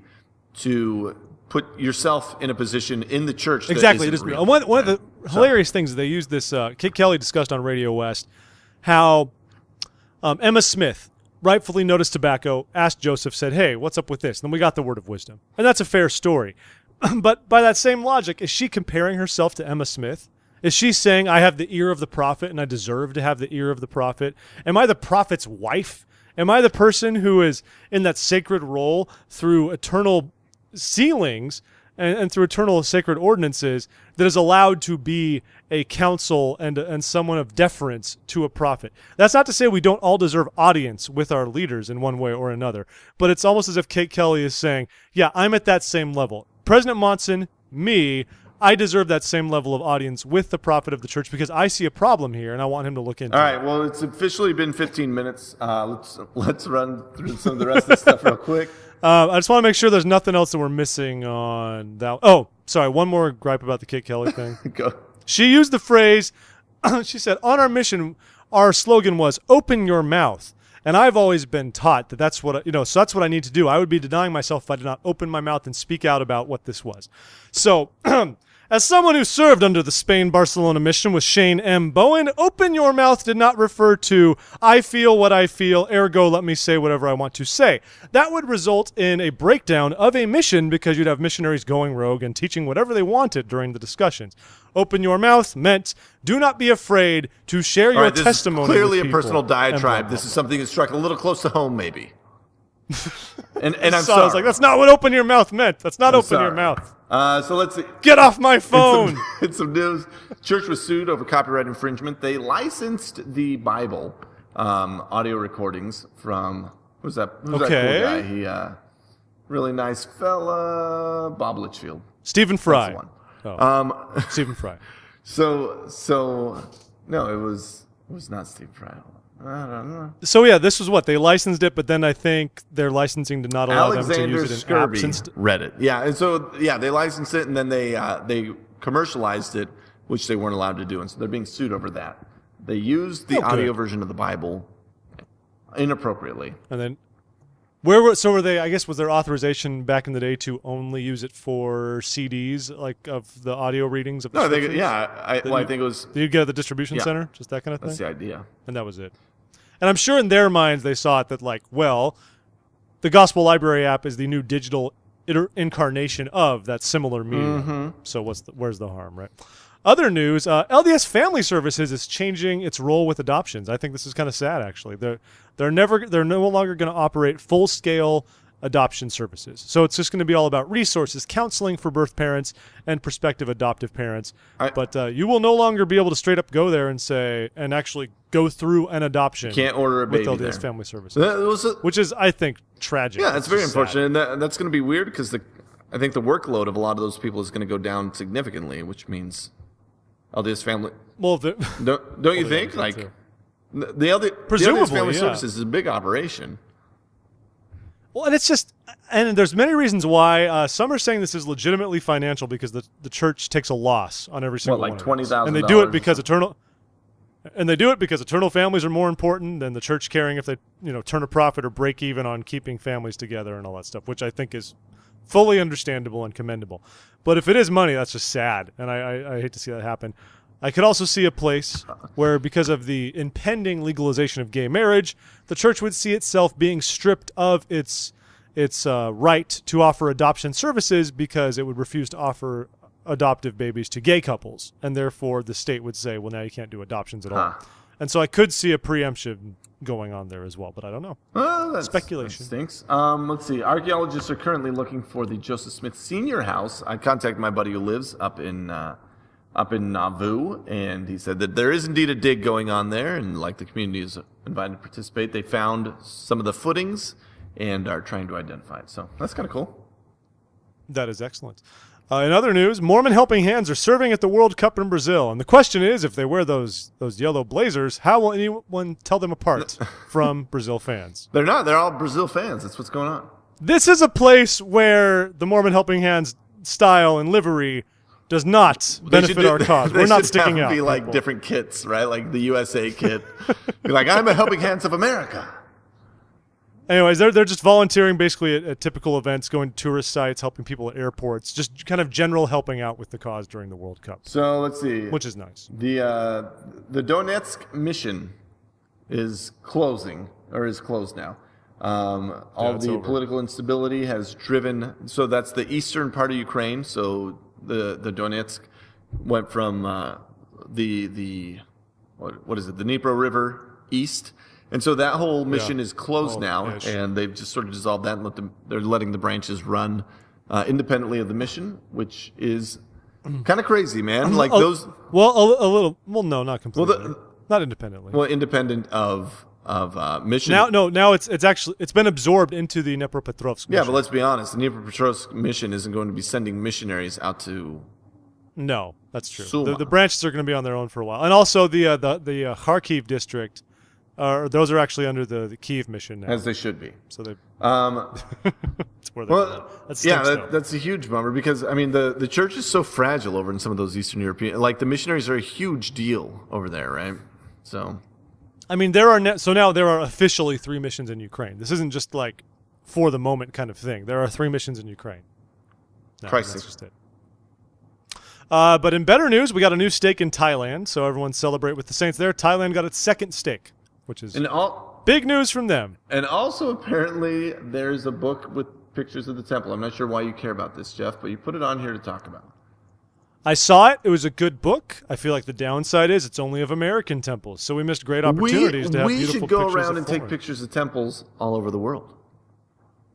to put yourself in a position in the church. Exactly. It is real. One of the hilarious things they used this, Kate Kelly discussed on RadioWest, how Emma Smith rightfully noticed tobacco, asked Joseph, said, hey, what's up with this? And then we got the word of wisdom. And that's a fair story. But by that same logic, is she comparing herself to Emma Smith? Is she saying, I have the ear of the prophet and I deserve to have the ear of the prophet? Am I the prophet's wife? Am I the person who is in that sacred role through eternal sealings and through eternal sacred ordinances that is allowed to be a counsel and someone of deference to a prophet. That's not to say we don't all deserve audience with our leaders in one way or another, but it's almost as if Kate Kelly is saying, yeah, I'm at that same level. President Monson, me, I deserve that same level of audience with the prophet of the church because I see a problem here and I want him to look into it. All right, well, it's officially been 15 minutes. Let's run through some of the rest of the stuff real quick. I just want to make sure there's nothing else that we're missing on that. Oh, sorry, one more gripe about the Kate Kelly thing. Go. She used the phrase, she said, on our mission, our slogan was, open your mouth. And I've always been taught that that's what, so that's what I need to do. I would be denying myself if I did not open my mouth and speak out about what this was. So, as someone who served under the Spain-Barcelona mission with Shane M. Bowen, open your mouth did not refer to, I feel what I feel, ergo let me say whatever I want to say. That would result in a breakdown of a mission because you'd have missionaries going rogue and teaching whatever they wanted during the discussions. Open your mouth meant do not be afraid to share your testimony. This is clearly with a people. personal diatribe. This is something that struck a little close to home, maybe. And I'm So sorry. I was like, that's not what open your mouth meant. That's not open sorry. your mouth. So let's see. Get off my phone. In some news, church was sued over copyright infringement. They licensed the Bible audio recordings from who's that cool guy? He really nice fella, Bob Litchfield. Stephen Fry. That's the one. Oh. Stephen Fry. So no, it was not Steve Fry. I don't know. So yeah, this was what they licensed it, but then I think they're licensing to not allow them to use it in apps. Read it. Yeah, and so they licensed it, and then they commercialized it, which they weren't allowed to do, and so they're being sued over that. They used the audio version of the Bible inappropriately. And then were they? I guess was their authorization back in the day to only use it for CDs, like of the audio readings of the scriptures? I think it was. Did you get at the distribution center, just that kind of thing? That's the idea. And that was it. And I'm sure in their minds they saw it that the Gospel Library app is the new digital incarnation of that similar medium. Mm-hmm. So where's the harm, right? Other news, LDS Family Services is changing its role with adoptions. I think this is kind of sad, actually. They're no longer going to operate full-scale adoption services. So it's just going to be all about resources, counseling for birth parents and prospective adoptive parents. But you will no longer be able to straight up go there and say, and actually go through an adoption. Can't order a baby with LDS there. Family Services, which is, I think, tragic. Yeah, it's very unfortunate, and that's going to be weird because I think the workload of a lot of those people is going to go down significantly, which means LDS Family. Well, don't you think? Like too. the LDS Family Services is a big operation. Well, and it's just, and there's many reasons why. Some are saying this is legitimately financial because the church takes a loss on every single one. Like $20,000, and they do it because eternal families are more important than the church caring if they turn a profit or break even on keeping families together and all that stuff, which I think is fully understandable and commendable. But if it is money, that's just sad, and I hate to see that happen. I could also see a place where, because of the impending legalization of gay marriage, the church would see itself being stripped of its right to offer adoption services because it would refuse to offer adoptive babies to gay couples, and therefore the state would say, well, now you can't do adoptions at all. And so I could see a preemption going on there as well, but I don't know. That's speculation. That stinks. Let's see. Archaeologists are currently looking for the Joseph Smith Sr. house. I contacted my buddy who lives up in Nauvoo, and he said that there is indeed a dig going on there, and like the community is invited to participate. They found some of the footings and are trying to identify it. So that's kind of cool. That is excellent. In other news, Mormon helping hands are serving at the World Cup in Brazil, and the question is, if they wear those yellow blazers, how will anyone tell them apart from Brazil fans? They're not. They're all Brazil fans. That's what's going on. This is a place where the Mormon helping hands style and livery does not benefit our cause. We're not sticking out. They should be like different kits, right? Like the USA kit. Be like, I'm a helping hands of America. Anyways, they're just volunteering basically at typical events, going to tourist sites, helping people at airports, just kind of general helping out with the cause during the World Cup. So let's see. Which is nice. The Donetsk mission is closed now. All the political instability has driven, so that's the eastern part of Ukraine. So the Donetsk went from the Dnipro River east. And so that whole mission is closed now, and they've just sort of dissolved that and they're letting the branches run independently of the mission, which is kind of crazy, man. Like a those. little. Well, no, not completely. Not independently. Well, independent of mission. Now it's been absorbed into the Dnepropetrovsk mission. Yeah, but let's be honest. The Dnepropetrovsk mission isn't going to be sending missionaries out to. No, that's true. Suma. The branches are going to be on their own for a while, and also the Kharkiv district, those are actually under the Kyiv mission now. As they should be. So they. That's where that's a huge bummer because I mean the church is so fragile over in some of those Eastern European. Like the missionaries are a huge deal over there, right? So. I mean, now there are officially 3 missions in Ukraine. This isn't just like for the moment kind of thing. There are 3 missions in Ukraine. No, that's just it. But in better news, we got a new stake in Thailand, so everyone celebrate with the Saints there. Thailand got its 2nd stake, which is big news from them. And also, apparently, there's a book with pictures of the temple. I'm not sure why you care about this, Jeff, but you put it on here to talk about. I saw it. It was a good book. I feel like the downside is it's only of American temples, so we missed great opportunities to have beautiful pictures. We should go around and take pictures of temples all over the world.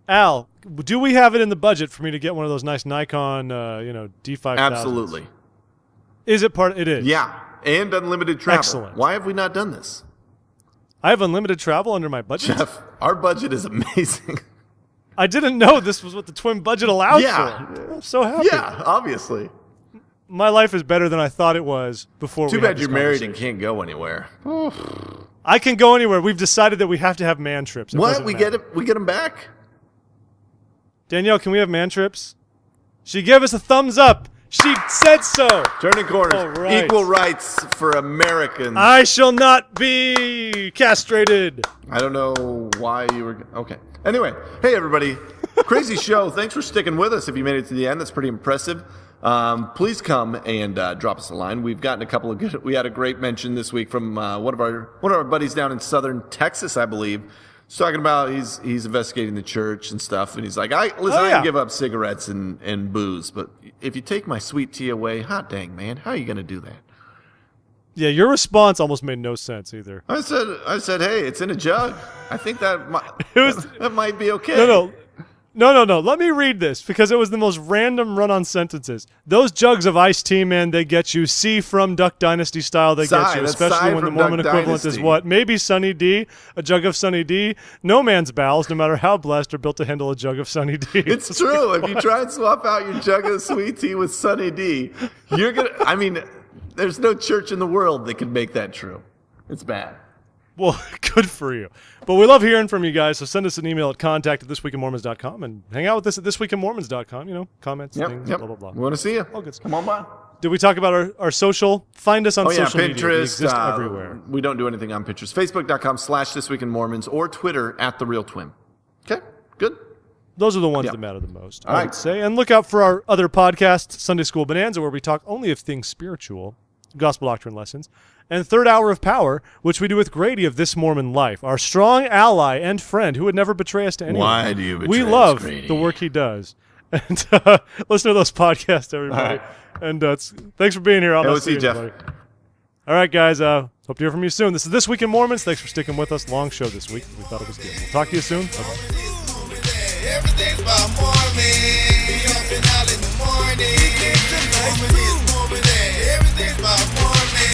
Al, do we have it in the budget for me to get one of those nice Nikon, D5000s? Absolutely. Is it part? It is. Yeah, and unlimited travel. Excellent. Why have we not done this? I have unlimited travel under my budget. Jeff, our budget is amazing. I didn't know this was what the twin budget allowed for. I'm so happy. Yeah, obviously. My life is better than I thought it was before. Too bad you're married and can't go anywhere. I can go anywhere. We've decided that we have to have man trips. What? We get them back? Danielle, can we have man trips? She gave us a thumbs up. She said so. Turning corners. All right. Equal rights for Americans. I shall not be castrated. I don't know why you were... Okay. Anyway, hey, everybody. Crazy show. Thanks for sticking with us. If you made it to the end, that's pretty impressive. Please come and drop us a line. We've gotten a couple of good... We had a great mention this week from one of our buddies down in southern Texas, I believe. He's talking about he's investigating the church and stuff, and he's like, I can give up cigarettes and booze, but if you take my sweet tea away, hot dang, man, how are you going to do that? Yeah, your response almost made no sense either. I said, hey, it's in a jug. I think that might be okay. No. Let me read this because it was the most random run-on sentences. Those jugs of iced tea, man, they get you. C from Duck Dynasty style, they get you, especially when the Mormon equivalent is what? Maybe Sunny D, a jug of Sunny D. No man's bowels, no matter how blessed, are built to handle a jug of Sunny D. It's true. If you try and swap out your jug of sweet tea with Sunny D, you're going to, I mean, there's no church in the world that can make that true. It's bad. Well, good for you. But we love hearing from you guys, so send us an email at contact@thisweekinmormons.com and hang out with us at thisweekinmormons.com, comments, things, blah, blah, blah. We want to see you. All good stuff. Come on by. Did we talk about our social? Find us on social Pinterest, media. We exist everywhere. We don't do anything on Pinterest. Facebook.com/thisweekinmormons or Twitter @TheRealTwin. Okay, good. Those are the ones that matter the most, All I right. would say. And look out for our other podcast, Sunday School Bonanza, where we talk only of things spiritual, gospel doctrine lessons, and Third Hour of Power, which we do with Grady of This Mormon Life, our strong ally and friend who would never betray us to anyone. Why do you betray We us, love Grady? the work he does. And listen to those podcasts, everybody. All right. And thanks for being here. We'll see you, Jeff. everybody. All right, guys. Hope to hear from you soon. This is This Week in Mormons. Thanks for sticking with us. Long show this week. We thought it was good. We'll talk to you soon. Bye-bye. Everything's about Mormons.